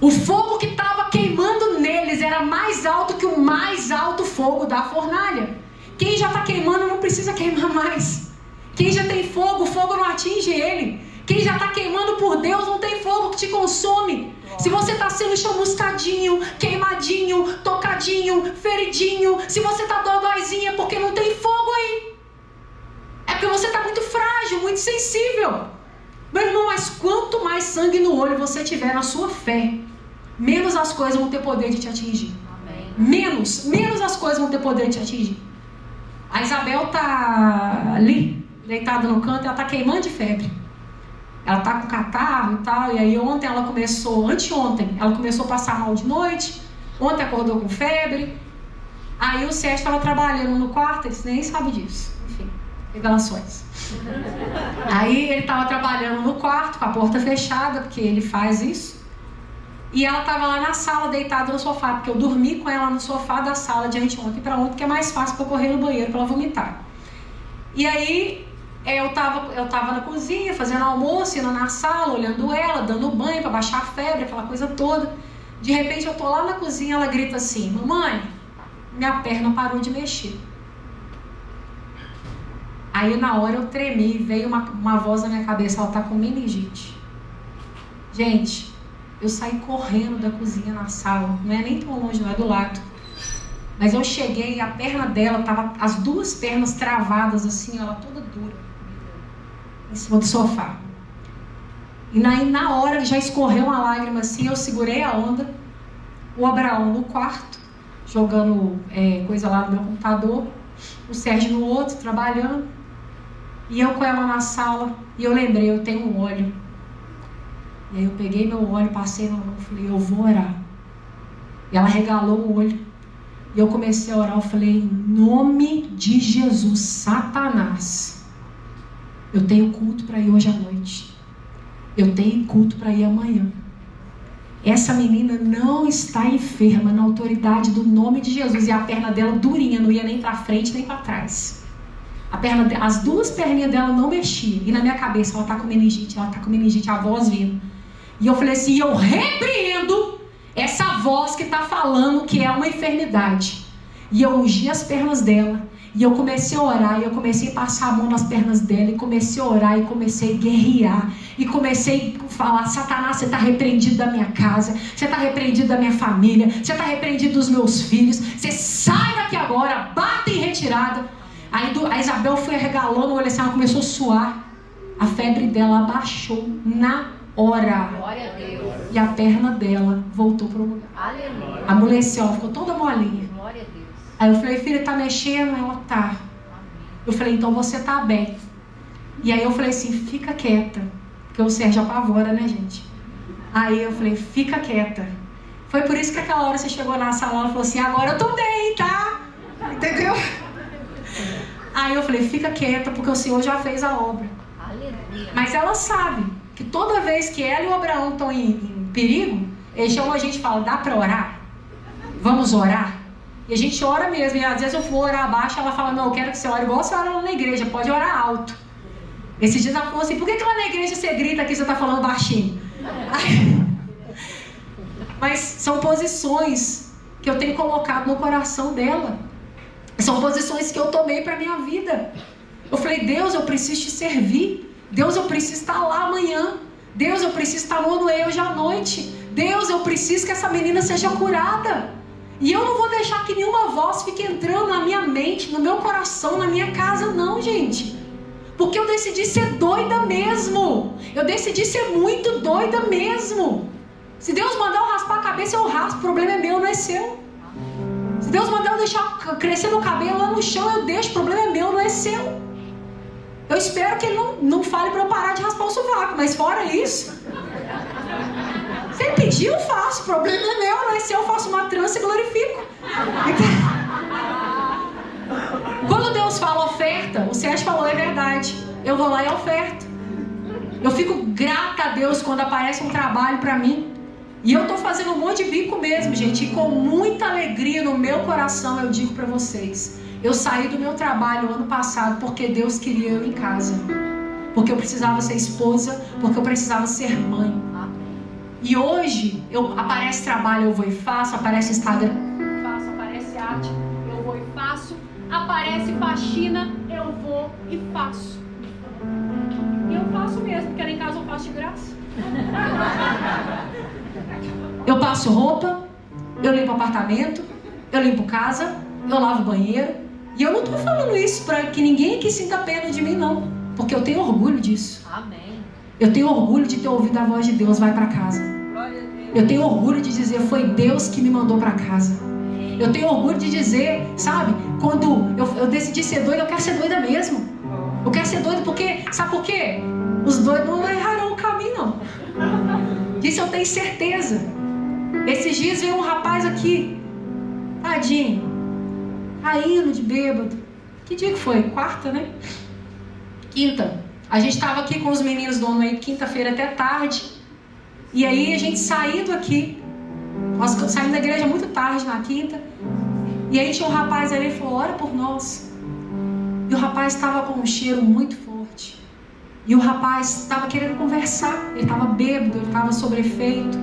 O fogo que estava queimando neles era mais alto que o mais alto fogo da fornalha. Quem já está queimando não precisa queimar mais. Quem já tem fogo, o fogo não atinge ele. Quem já está queimando por Deus, não tem fogo que te consome. Se você está sendo chamuscadinho, queimadinho, tocadinho, feridinho, se você está dodóizinho, é porque não tem fogo aí. É porque você está muito frágil, muito sensível. Meu irmão, mas quanto mais sangue no olho você tiver na sua fé, menos as coisas vão ter poder de te atingir. Amém. Menos as coisas vão ter poder de te atingir. A Isabel tá ali, deitada no canto, ela tá queimando de febre. Ela tá com catarro e tal, e aí anteontem, ela começou a passar mal de noite, ontem acordou com febre. Aí o Sérgio estava trabalhando no quarto, eles nem sabem disso. Enfim, revelações. Aí ele estava trabalhando no quarto, com a porta fechada, porque ele faz isso. E ela estava lá na sala, deitada no sofá, porque eu dormi com ela no sofá da sala de anteontem para ontem, que é mais fácil para correr no banheiro para ela vomitar. E aí eu tava na cozinha, fazendo almoço, indo na sala, olhando ela, dando banho para baixar a febre, aquela coisa toda. De repente eu tô lá na cozinha, ela grita assim, mamãe, minha perna parou de mexer. Aí na hora eu tremi, veio uma voz na minha cabeça, ela tá com meningite. Gente, eu saí correndo da cozinha na sala, não é nem tão longe, não é do lado. Mas eu cheguei e a perna dela tava, as 2 pernas travadas assim, ela toda dura, em cima do sofá. E na hora já escorreu uma lágrima assim, eu segurei a onda. O Abraão no quarto, jogando coisa lá no meu computador, o Sérgio no outro, trabalhando, e eu com ela na sala. E eu lembrei, eu tenho um óleo. E aí eu peguei meu óleo, passei na mão, falei, eu vou orar. E ela regalou o olho. E eu comecei a orar, eu falei, em nome de Jesus, Satanás, eu tenho culto para ir hoje à noite. Eu tenho culto para ir amanhã. Essa menina não está enferma na autoridade do nome de Jesus. E a perna dela durinha, não ia nem para frente nem para trás. As 2 perninhas dela não mexiam. E na minha cabeça, ela está com meningite, a voz vindo. E eu falei assim, eu repreendo essa voz que está falando que é uma enfermidade. E eu ungi as pernas dela. E eu comecei a orar, e eu comecei a passar a mão nas pernas dela, e comecei a orar, e comecei a guerrear, e comecei a falar, Satanás, você está repreendido da minha casa, você está repreendido da minha família, você está repreendido dos meus filhos, você sai daqui agora, bata em retirada. Aí a Isabel foi arregalando o olho assim, ela começou a suar, a febre dela abaixou na orar. Glória a Deus. E a perna dela voltou para o lugar. Aleluia. Amoleceu, ela ficou toda molinha. Glória a Deus. Aí eu falei, filha, tá mexendo? Ela tá. Eu falei, então você tá bem. E aí eu falei assim, fica quieta. Porque o Sérgio apavora, né, gente? Aí eu falei, fica quieta. Foi por isso que aquela hora você chegou na sala e falou assim, agora eu tô bem, tá? Entendeu? Aí eu falei, fica quieta, porque o Senhor já fez a obra. Aleluia. Mas ela sabe que toda vez que ela e o Abraão estão em perigo, eles chamam a gente e falam, dá pra orar? Vamos orar? E a gente ora mesmo, e às vezes eu vou orar abaixo, ela fala, não, eu quero que você ore igual você ora lá na igreja, pode orar alto. Esses dias ela falou assim, por que lá na igreja você grita aqui, você tá falando baixinho? Mas são posições que eu tenho colocado no coração dela. São posições que eu tomei pra minha vida. Eu falei, Deus, eu preciso te servir. Deus, eu preciso estar lá amanhã. Deus, eu preciso estar no Noé hoje à noite. Deus, eu preciso que essa menina seja curada. E eu não vou deixar que nenhuma voz fique entrando na minha mente, no meu coração, na minha casa, não, gente. Porque eu decidi ser doida mesmo. Eu decidi ser muito doida mesmo. Se Deus mandar eu raspar a cabeça, eu raspo. O problema é meu, não é seu. Se Deus mandar eu deixar crescer meu cabelo lá no chão, eu deixo. O problema é meu, não é seu. Eu espero que Ele não fale para eu parar de raspar o sovaco. Mas fora isso, se Ele pedir, eu faço. O problema é meu, não é seu. Eu faço uma trança e glorifico. Quando Deus fala oferta, o Sérgio falou, é verdade. Eu vou lá e oferto. Eu fico grata a Deus quando aparece um trabalho para mim. E eu tô fazendo um monte de bico mesmo, gente. E com muita alegria no meu coração eu digo para vocês. Eu saí do meu trabalho ano passado porque Deus queria eu em casa. Porque eu precisava ser esposa, porque eu precisava ser mãe. E hoje, aparece trabalho, eu vou e faço. Aparece Instagram, faço. Aparece arte, eu vou e faço. Aparece faxina, eu vou e faço. E eu faço mesmo, porque lá em casa eu faço de graça. Eu passo roupa, eu limpo apartamento, eu limpo casa, eu lavo banheiro. E eu não tô falando isso para que ninguém aqui sinta pena de mim, não. Porque eu tenho orgulho disso. Amém. Eu tenho orgulho de ter ouvido a voz de Deus, vai para casa. Eu tenho orgulho de dizer, foi Deus que me mandou para casa. Eu tenho orgulho de dizer, sabe, quando eu decidi ser doida, eu quero ser doida mesmo. Eu quero ser doida porque, sabe por quê? Os doidos não errarão o caminho, não. Disso eu tenho certeza. Esses dias veio um rapaz aqui, tadinho, caindo de bêbado. Que dia que foi? Quarta, né? Quinta. A gente estava aqui com os meninos do ano aí, quinta-feira até tarde. E aí a gente saindo aqui, nós saímos da igreja muito tarde na quinta. E aí tinha um rapaz ali e falou, ora por nós. E o rapaz estava com um cheiro muito forte. E o rapaz estava querendo conversar. Ele estava bêbado, ele estava sob efeito.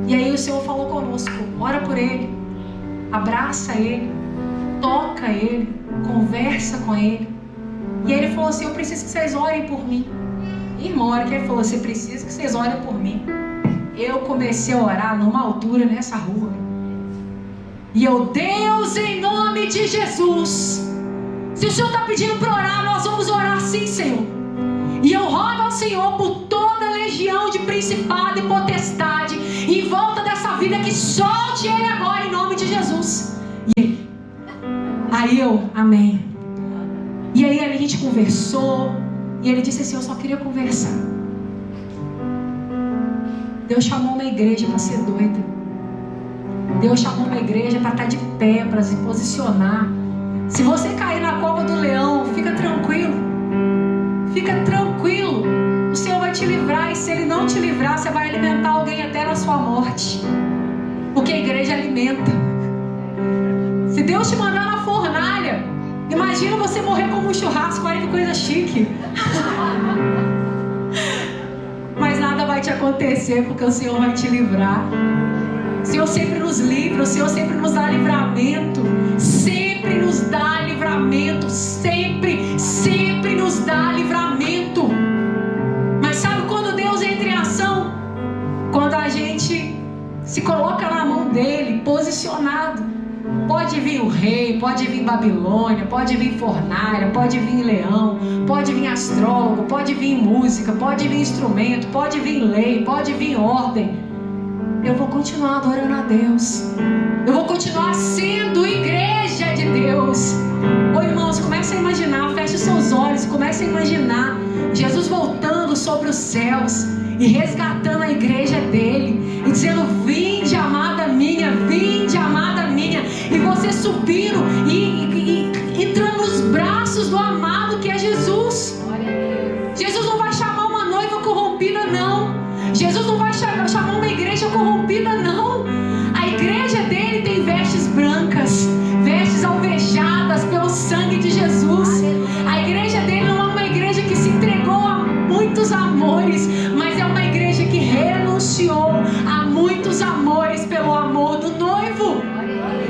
E aí o Senhor falou conosco, ora por ele, abraça ele, toca ele, conversa com ele. E aí ele falou assim, eu preciso que vocês orem por mim. Irmão, a hora que ele falou, você precisa que vocês orem por mim. Eu comecei a orar numa altura nessa rua. E eu, Deus, em nome de Jesus, se o Senhor está pedindo para orar, nós vamos orar sim, Senhor. E eu rogo ao Senhor por toda a legião de principado e potestade em volta dessa vida, que solte ele agora em nome de Jesus. E aí eu, amém. E aí a gente conversou. E ele disse assim, eu só queria conversar. Deus chamou uma igreja para ser doida. Deus chamou uma igreja para estar de pé, para se posicionar. Se você cair na cova do leão, fica tranquilo. Fica tranquilo. O Senhor vai te livrar. E se Ele não te livrar, você vai alimentar alguém até na sua morte. Porque a igreja alimenta. Se Deus te mandar na fornalha, imagina você morrer como um churrasco. Olha que coisa chique. Mas nada vai te acontecer, porque o Senhor vai te livrar. O Senhor sempre nos livra. O Senhor sempre nos dá livramento. Sempre nos dá livramento. Sempre, sempre nos dá livramento. Mas sabe quando Deus entra em ação? Quando a gente se coloca na mão dEle, posicionado. Pode vir o rei, pode vir Babilônia, pode vir fornalha, pode vir leão, pode vir astrólogo, pode vir música, pode vir instrumento, pode vir lei, pode vir ordem. Eu vou continuar adorando a Deus. Eu vou continuar sendo igreja de Deus. Ô irmãos, comece a imaginar, feche os seus olhos, comece a imaginar Jesus voltando sobre os céus e resgatando a igreja dele e dizendo: vinde, amada minha, e você subindo e entrando nos braços do amado que é Jesus. Jesus não vai chamar uma noiva corrompida, não. Jesus não vai chamar uma igreja corrompida, não. A igreja dele tem vestes brancas, vestes alvejadas pelo sangue de Jesus. A igreja dele não é uma igreja que se entregou a muitos amores, mas é uma igreja que renunciou a muitos amores pelo amor do noivo.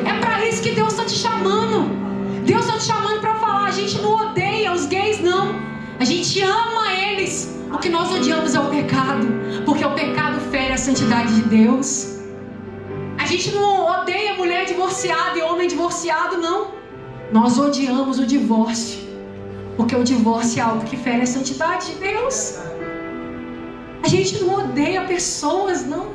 É para isso que Deus está te chamando. Deus está te chamando para falar: a gente não odeia os gays, não. A gente ama eles. O que nós odiamos é o pecado, porque o pecado fere a santidade de Deus. A gente não odeia mulher divorciada e homem divorciado, não. Nós odiamos o divórcio, porque o divórcio é algo que fere a santidade de Deus. A gente não odeia pessoas, não.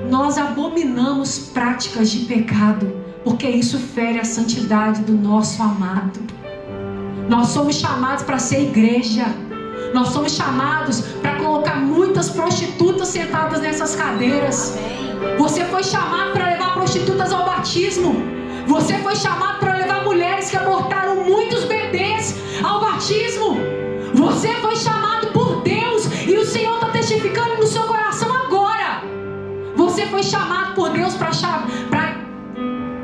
Nós abominamos práticas de pecado, porque isso fere a santidade do nosso amado. Nós somos chamados para ser igreja. Nós somos chamados para colocar muitas prostitutas sentadas nessas cadeiras. Você foi chamado para levar prostitutas ao batismo. Você foi chamado para levar mulheres que abortaram muitos bebês ao batismo. Você foi chamado por Deus, e o Senhor está testificando no seu coração agora. Você foi chamado por Deus para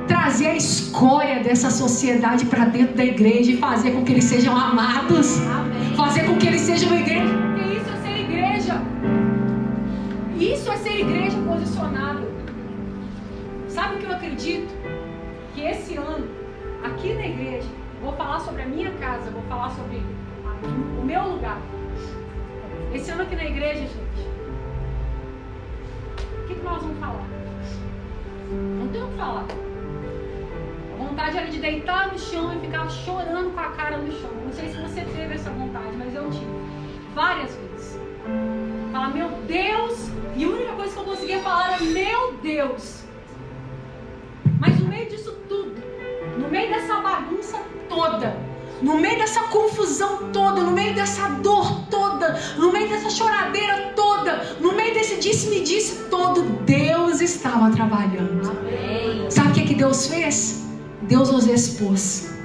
trazer a escória dessa sociedade para dentro da igreja e fazer com que eles sejam amados. Amém. Fazer com que eles sejam igreja. Porque isso é ser igreja. Isso é ser igreja posicionada. Sabe o que eu acredito? Que esse ano, aqui na igreja, vou falar sobre a minha casa, vou falar sobre o meu lugar. Esse ano aqui na igreja, gente, o que nós vamos falar? Não tem o que falar. A vontade era de deitar no chão e ficar chorando com a cara no chão. Não sei se você teve essa vontade, mas eu tive várias vezes. Falar: meu Deus, e a única coisa que eu conseguia falar era: meu Deus. Mas no meio disso tudo, no meio dessa bagunça toda, no meio dessa confusão toda, no meio dessa dor toda, no meio dessa choradeira toda, no meio desse disse-me-disse todo, Deus estava trabalhando. Amém. Sabe o que Deus fez? Deus nos expôs.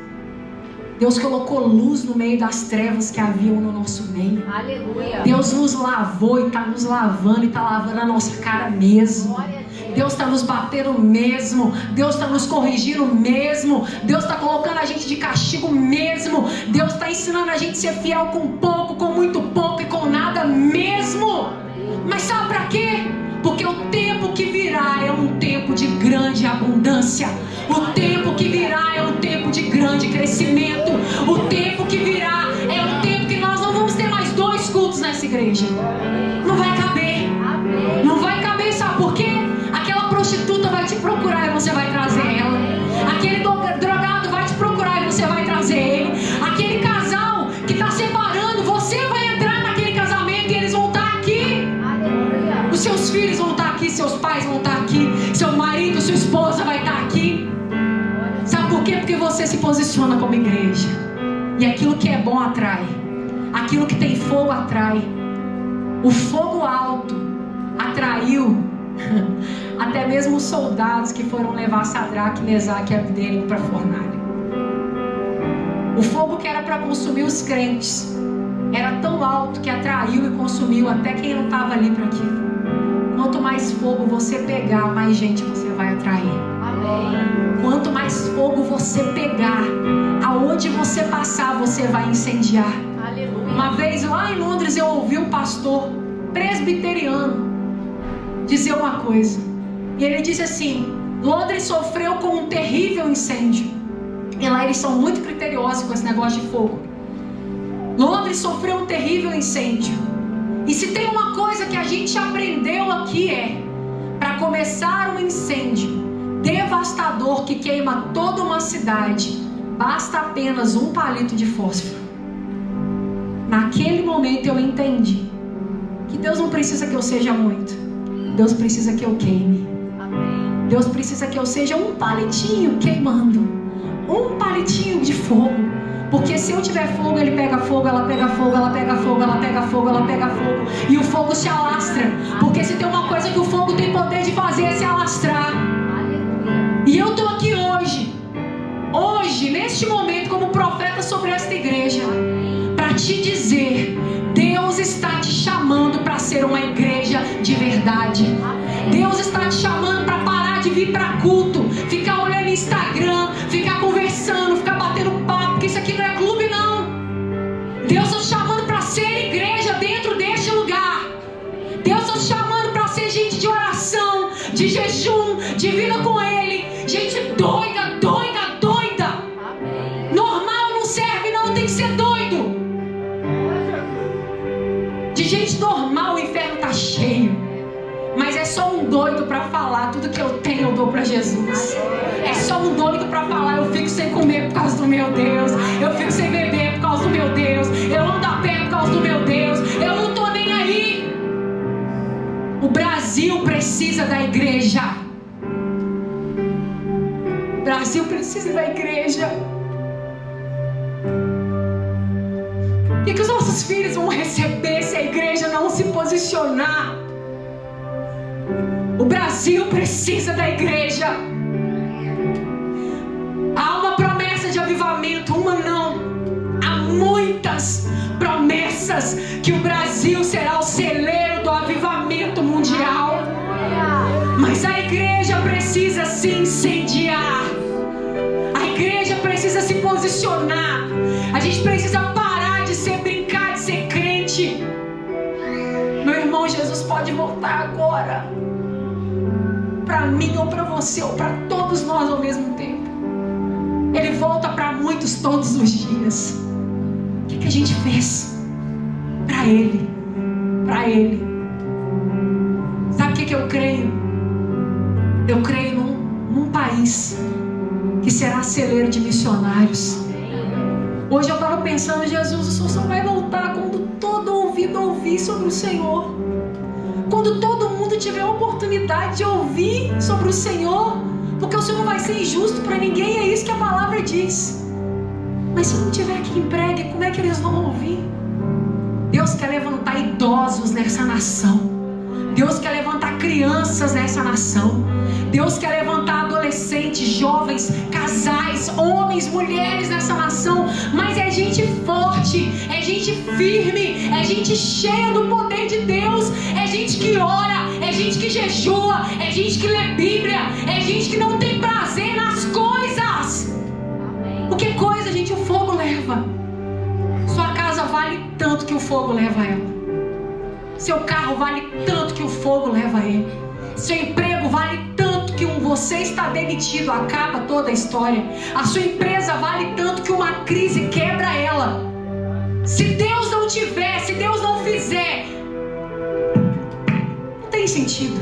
Deus colocou luz no meio das trevas que haviam no nosso meio. Aleluia. Deus nos lavou e está nos lavando e está lavando a nossa cara mesmo. Deus está nos batendo mesmo. Deus está nos corrigindo mesmo. Deus está colocando a gente de castigo mesmo. Deus está ensinando a gente a ser fiel com pouco, com muito pouco e com nada mesmo. Mas sabe para quê? Porque o tempo que virá é um tempo de grande abundância. O tempo que virá é um tempo de grande crescimento. O tempo que virá é um tempo que nós não vamos ter mais 2 cultos nessa igreja. Não vai caber. Não vai caber, sabe por quê? Aquela prostituta vai te procurar e você vai trazer ela. Aquele drogado vai te procurar e você vai trazer ele. Aquele casal que está separando, você vai entrar naquele casamento e eles vão estar aqui. Os seus filhos vão estar aqui, seus pais vão estar aqui, seu marido, sua esposa vai estar aqui. Sabe por quê? Porque você se posiciona como igreja. E aquilo que é bom atrai. Aquilo que tem fogo atrai. O fogo alto atraiu até mesmo os soldados que foram levar Sadraque, Mesaque e Abdenego para a fornalha. O fogo que era para consumir os crentes era tão alto que atraiu e consumiu até quem não estava ali para aquilo. Quanto mais fogo você pegar, mais gente você vai atrair. Amém. Quanto mais fogo você pegar, aonde você passar, você vai incendiar. Aleluia. Uma vez lá em Londres eu ouvi um pastor presbiteriano dizer uma coisa. E ele disse assim: Londres sofreu com um terrível incêndio. E lá eles são muito criteriosos com esse negócio de fogo. Londres sofreu um terrível incêndio. E se tem uma coisa que a gente aprendeu aqui é: para começar um incêndio, devastador que queima toda uma cidade, basta apenas um palito de fósforo. Naquele momento eu entendi que Deus não precisa que eu seja muito, Deus precisa que eu queime. Deus precisa que eu seja um palitinho queimando, um palitinho de fogo. Porque se eu tiver fogo, ele pega fogo, ela pega fogo, ela pega fogo, ela pega fogo, ela pega fogo, e o fogo se alastra. Porque se tem uma coisa que o fogo tem poder de fazer, é se alastrar. E eu estou aqui hoje, neste momento, como profeta sobre esta igreja, para te dizer: Deus está te chamando para ser uma igreja de verdade. Deus está te chamando para parar de vir para culto, ficar olhando Instagram, ficar conversando, ficar batendo papo, porque isso aqui não é clube não. Deus está te chamando para ser igreja dentro deste lugar. Deus está te chamando para ser gente de oração, de jejum, de vida com Ele. Gente doida, doida, doida. Normal não serve não, tem que ser doido. De gente normal o inferno está cheio. Mas é só um doido para falar: tudo que eu tenho eu dou para Jesus. É só um doido para falar: eu fico sem comer por causa do meu Deus, eu fico sem beber por causa do meu Deus, eu ando a pé por causa do meu Deus, eu não tô nem aí. O Brasil precisa da igreja. O Brasil precisa da igreja. O que os nossos filhos vão receber se a igreja não se posicionar? O Brasil precisa da igreja. Há uma promessa de avivamento, uma não, há muitas promessas que o Brasil será o celeiro do avivamento mundial. Mas a igreja precisa se incendiar. A igreja precisa se posicionar. A gente precisa parar de brincar de ser crente. Meu irmão, Jesus pode voltar agora, para mim ou para você ou para todos nós ao mesmo tempo. Ele volta para muitos todos os dias. O que a gente fez para Ele? Para Ele. Sabe o que eu creio? Eu creio num país que será celeiro de missionários. Hoje eu estava pensando: Jesus, o Senhor só vai voltar quando todo ouvido ouvir sobre o Senhor. Quando todo mundo tiver a oportunidade de ouvir sobre o Senhor, porque o Senhor não vai ser injusto para ninguém, é isso que a palavra diz. Mas se não tiver quem pregue, como é que eles vão ouvir? Deus quer levantar idosos nessa nação. Deus quer levantar crianças nessa nação. Deus quer levantar adolescentes, jovens, casais, homens, mulheres nessa nação. Mas é gente forte, é gente firme, é gente cheia do poder de Deus, é gente que ora, é gente que jejua, é gente que lê Bíblia, é gente que não tem prazer nas coisas. O que coisa, gente? O fogo leva. Sua casa vale tanto que o fogo leva ela. Seu carro vale tanto que o fogo leva ele. Seu emprego vale tanto que você está demitido, acaba toda a história. A sua empresa vale tanto que uma crise quebra ela. Se Deus não tiver, se Deus não fizer, não tem sentido.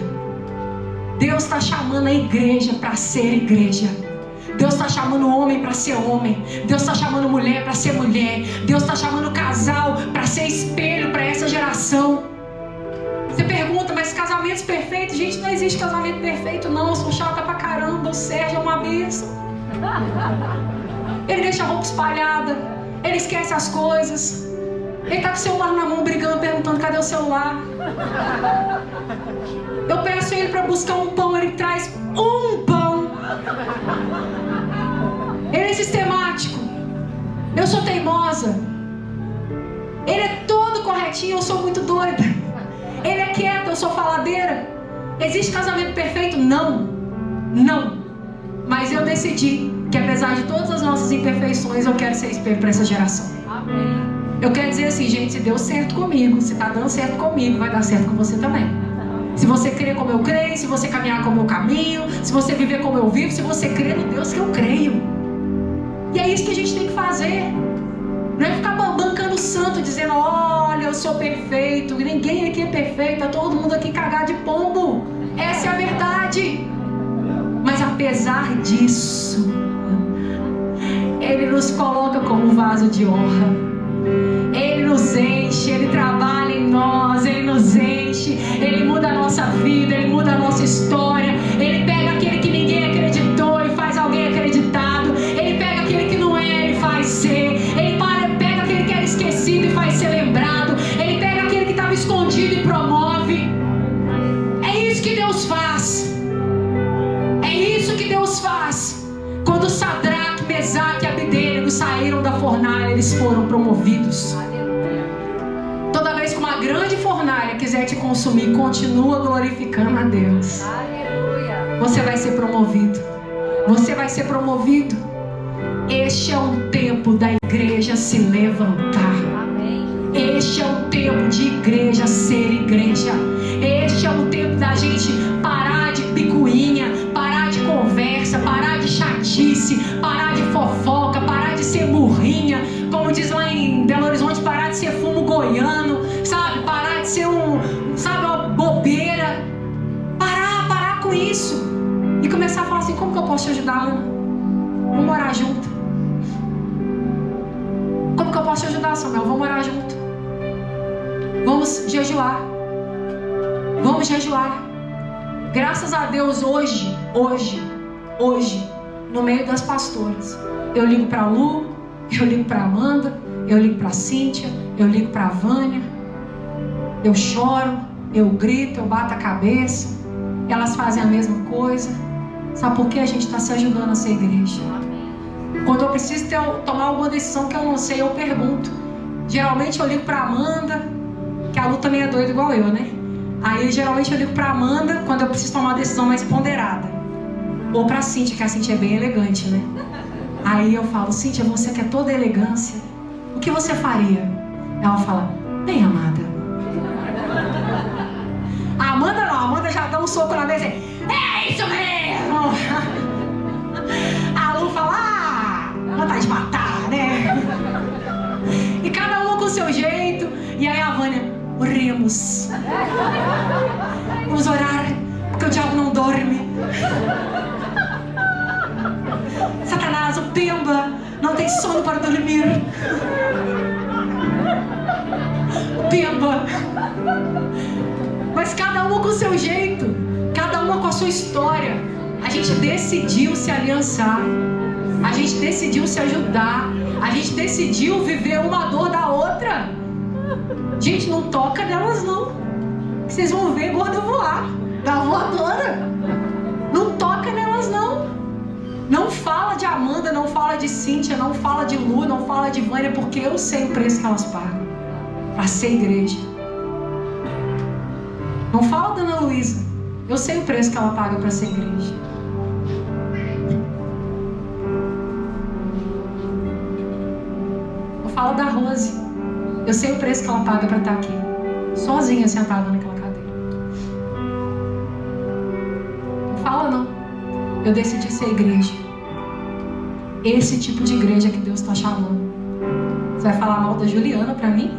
Deus está chamando a igreja para ser igreja. Deus está chamando o homem para ser homem. Deus está chamando mulher para ser mulher. Deus está chamando o casal para ser espelho para essa geração. Você pergunta: mas casamentos perfeitos? Gente, não existe casamento perfeito não. Eu sou chata pra caramba. O Sérgio é uma bênção. Ele deixa a roupa espalhada, ele esquece as coisas, ele tá com o celular na mão brigando, perguntando: cadê o celular? Eu peço ele para buscar um pão, ele traz um pão. Ele é sistemático. Eu sou teimosa. Ele é todo corretinho, eu sou muito doida. Ele é quieto, eu sou faladeira. Existe casamento perfeito? Não. Não. Mas eu decidi que apesar de todas as nossas imperfeições, eu quero ser espelho para essa geração. Amém. Eu quero dizer assim: gente, se deu certo comigo, se está dando certo comigo, vai dar certo com você também. Se você crer como eu creio, se você caminhar como eu caminho, se você viver como eu vivo, se você crer no Deus que eu creio. E é isso que a gente tem que fazer. Não é ficar bancando o santo, dizendo: olha, eu sou perfeito. Ninguém aqui é perfeito, tá todo mundo aqui cagado de pombo. Essa é a verdade. Mas a apesar disso, Ele nos coloca como vaso de honra. Ele nos enche, Ele trabalha em nós, Ele nos enche, Ele muda a nossa vida, Ele muda a nossa história. Ele pega aquele que ninguém acreditou e faz alguém acreditado. Ele pega aquele que não é, Ele faz ser. Ele pega aquele que era esquecido e faz ser lembrado. Ele pega aquele que estava escondido e promove. É isso que Deus faz. É isso que Deus faz. Quando Sadraque, Mesaque e Abednego saíram da fornalha, eles foram promovidos. Toda vez que uma grande fornalha quiser te consumir, continua glorificando a Deus. Você vai ser promovido. Você vai ser promovido. Este é um tempo da igreja se levantar. Este é um tempo de igreja ser igreja. Este é um tempo da gente parar de picuinha, parar de conversa, parar de chatice, parar de fofoca, parar de ser murrinha, como diz lá em Belo Horizonte, parar de ser fumo goiano, sabe? Parar de ser uma bobeira. Parar com isso. E começar a falar assim: como que eu posso te ajudar, Ana? Vamos orar junto. Como que eu posso te ajudar, Samuel? Vamos orar junto. Vamos jejuar. Vamos jejuar. Graças a Deus, hoje, no meio das pastoras, eu ligo para a Lu, eu ligo para a Amanda, eu ligo para a Cíntia, eu ligo para a Vânia, eu choro, eu grito, eu bato a cabeça, elas fazem a mesma coisa. Sabe por que a gente está se ajudando a ser igreja? Quando eu preciso tomar alguma decisão que eu não sei, eu pergunto. Geralmente eu ligo para a Amanda, que a Lu também é doida igual eu, né? Aí geralmente eu ligo para a Amanda quando eu preciso tomar uma decisão mais ponderada. Ou para a Cíntia, que a Cíntia é bem elegante, né? Aí eu falo: Cíntia, você que é toda elegância, o que você faria? Ela fala: bem, amada. A Amanda não, a Amanda já dá um soco na mesa e: é isso mesmo! A Lu fala: vontade de matar, né? E cada uma com o seu jeito. E aí a Vânia: oremos. Vamos orar, porque o diabo não dorme. Satanás, o Pemba, não tem sono para dormir. O Pemba. Mas cada uma com o seu jeito, cada uma com a sua história. A gente decidiu se aliançar. A gente decidiu se ajudar. A gente decidiu viver uma dor da outra. Gente, não toca nelas não. Vocês vão ver gorda voar. Da voadora. Não toca nelas não. Não fala de Amanda, não fala de Cíntia, não fala de Lu, não fala de Vânia, porque eu sei o preço que elas pagam para ser igreja. Não fala da Ana Luísa. Eu sei o preço que ela paga para ser igreja. Não fala da Rose. Eu sei o preço que ela paga para estar aqui, sozinha, sentada naquela cadeira. Não fala não. Eu decidi ser igreja. Esse tipo de igreja que Deus está chamando. Você vai falar mal da Juliana para mim?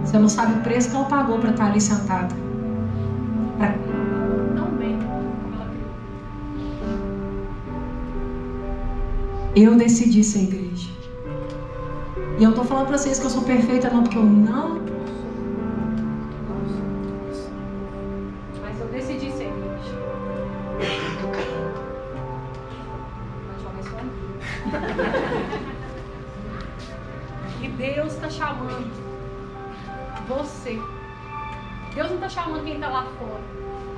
Você não sabe o preço que ela pagou para estar ali sentada. Não bem como ela queria. Eu decidi ser igreja. E eu não estou falando para vocês que eu sou perfeita não, porque eu não. Mas eu decidi ser igreja. E Deus está chamando você. Deus não está chamando quem está lá fora.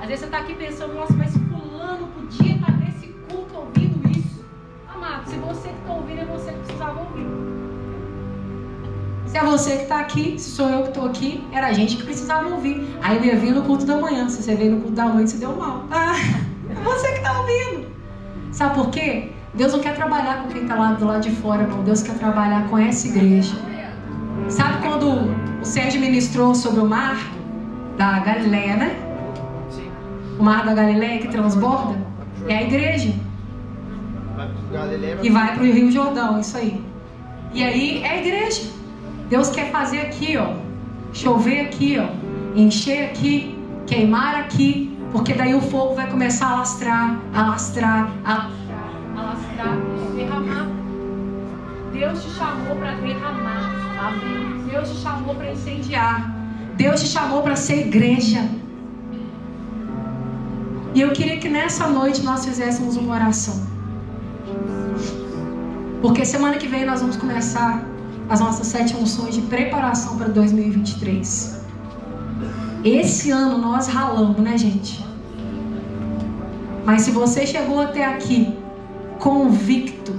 Às vezes você está aqui pensando: nossa, mas fulano podia estar nesse culto ouvindo isso. Amado, se você que está ouvindo, é você que precisava ouvir. Se é você que está aqui, se sou eu que estou aqui, era a gente que precisava ouvir. Aí eu ia vir no culto da manhã. Se você veio no culto da noite, você deu mal. É você que está ouvindo. Sabe por quê? Deus não quer trabalhar com quem está lá do lado de fora, não. Deus quer trabalhar com essa igreja. Sabe quando o Sérgio ministrou sobre o mar da Galileia, né? O mar da Galileia que transborda? É a igreja. E vai para o Rio Jordão, isso aí. E aí é a igreja. Deus quer fazer aqui, ó, chover aqui, ó, encher aqui, queimar aqui, Porque daí o fogo vai começar a alastrar, derramar. Deus te chamou para derramar. Deus te chamou para incendiar. Deus te chamou para ser igreja. E eu queria que nessa noite nós fizéssemos uma oração. Porque semana que vem nós vamos começar as nossas 7 unções de preparação para 2023. Esse ano nós ralamos, né, gente? Mas se você chegou até aqui convicto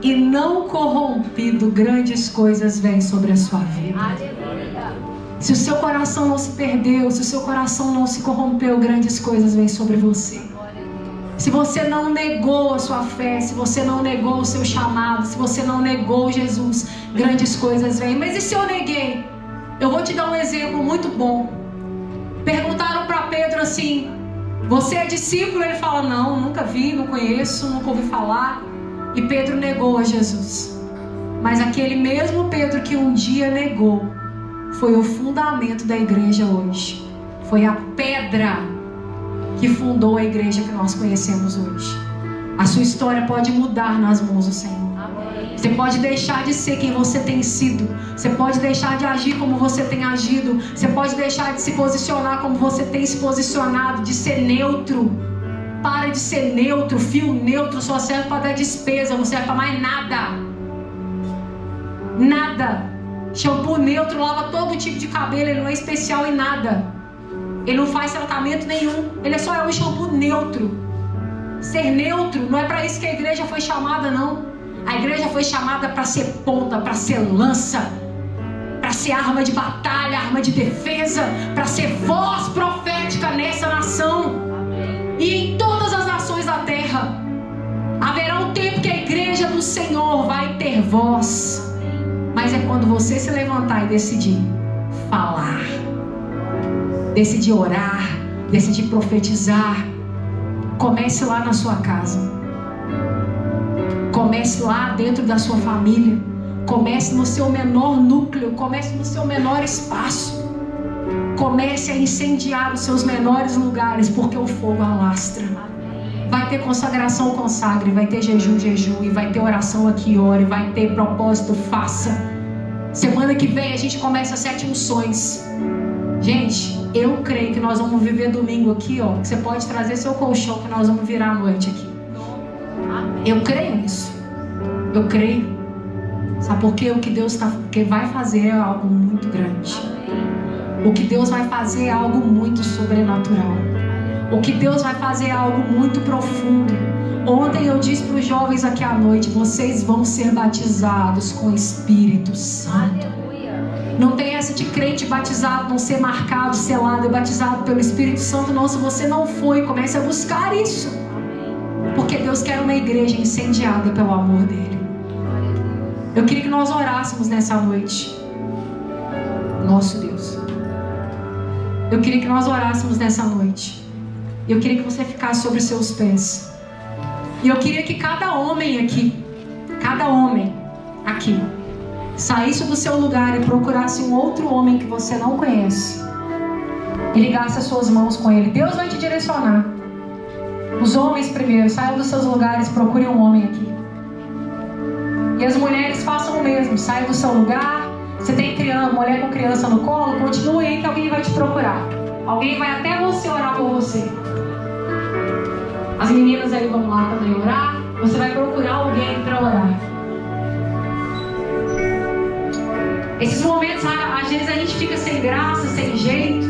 e não corrompido, grandes coisas vêm sobre a sua vida. Se o seu coração não se perdeu, se o seu coração não se corrompeu, grandes coisas vêm sobre você. Se você não negou a sua fé, se você não negou o seu chamado, se você não negou Jesus, grandes coisas vêm. Mas e se eu neguei? Eu vou te dar um exemplo muito bom. Perguntaram para Pedro assim: você é discípulo? Ele fala: não, nunca vi, não conheço, nunca ouvi falar. E Pedro negou a Jesus. Mas aquele mesmo Pedro que um dia negou foi o fundamento da igreja hoje. Foi a pedra que fundou a igreja que nós conhecemos hoje. A sua história pode mudar nas mãos do Senhor. Você pode deixar de ser quem você tem sido. Você pode deixar de agir como você tem agido. Você pode deixar de se posicionar como você tem se posicionado, de ser neutro. Para de ser neutro. Fio neutro só serve para dar despesa, não serve para mais nada. Nada. Shampoo neutro lava todo tipo de cabelo, ele não é especial em nada. Ele não faz tratamento nenhum. Ele só é um shampoo neutro. Ser neutro não é para isso que a igreja foi chamada, não. A igreja foi chamada para ser ponta, para ser lança, para ser arma de batalha, arma de defesa, para ser voz profética nessa nação e em todas as nações da terra. Haverá um tempo que a igreja do Senhor vai ter voz, mas é quando você se levantar e decidir falar, decidir orar, decidir profetizar. Comece lá na sua casa. Comece lá dentro da sua família. Comece no seu menor núcleo. Comece no seu menor espaço. Comece a incendiar os seus menores lugares, porque o fogo alastra. Vai ter consagração, consagre. Vai ter jejum, jejum. E vai ter oração aqui, ore. Vai ter propósito, faça. Semana que vem a gente começa 7 unções. Gente, eu creio que nós vamos viver domingo aqui, ó. Você pode trazer seu colchão que nós vamos virar a noite aqui. Eu creio nisso. Eu creio. Sabe por quê? O que Deus vai fazer é algo muito grande. O que Deus vai fazer é algo muito sobrenatural. O que Deus vai fazer é algo muito profundo. Ontem eu disse para os jovens aqui à noite: vocês vão ser batizados com o Espírito Santo. Não tem essa de crente batizado não ser marcado, selado e batizado pelo Espírito Santo, não. Se você não foi, comece a buscar isso. Porque Deus quer uma igreja incendiada pelo amor dele. Eu queria que nós orássemos nessa noite. Nosso Deus. Eu queria que nós orássemos nessa noite. Eu queria que você ficasse sobre os seus pés. E eu queria que cada homem aqui saísse do seu lugar e procurasse um outro homem que você não conhece e ligasse as suas mãos com ele. Deus vai te direcionar. Os homens primeiro, saiam dos seus lugares, procurem um homem aqui. E as mulheres façam o mesmo, saiam do seu lugar. Você tem criança, mulher com criança no colo, continue aí que alguém vai te procurar. Alguém vai até você orar por você. As meninas aí vão lá também orar. Você vai procurar alguém para orar. Esses momentos, às vezes a gente fica sem graça, sem jeito.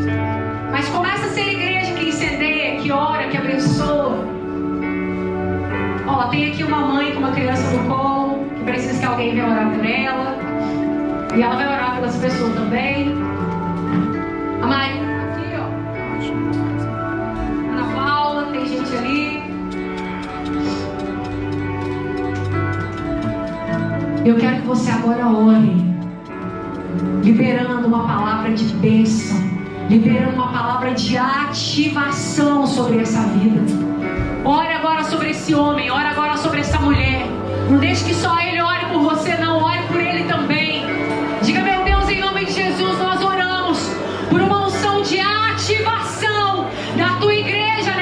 Mas começa a ser igreja que incendeia, que ora, que abençoa. Ó, tem aqui uma mãe com uma criança no colo, que precisa que alguém venha orar por ela. E ela vai orar pelas pessoas também. A Maria, aqui, ó. Ana Paula, tem gente ali. Eu quero que você agora ore, liberando uma palavra de bênção, liberando uma palavra de ativação sobre essa vida. Ore agora sobre esse homem, ore agora sobre essa mulher. Não deixe que só ele ore por você, não. Ore por ele também. Diga: meu Deus, em nome de Jesus, nós oramos por uma unção de ativação da tua igreja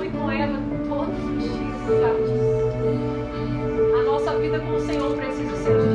Adão e com Eva todos os dias do jardim. A nossa vida com o Senhor precisa ser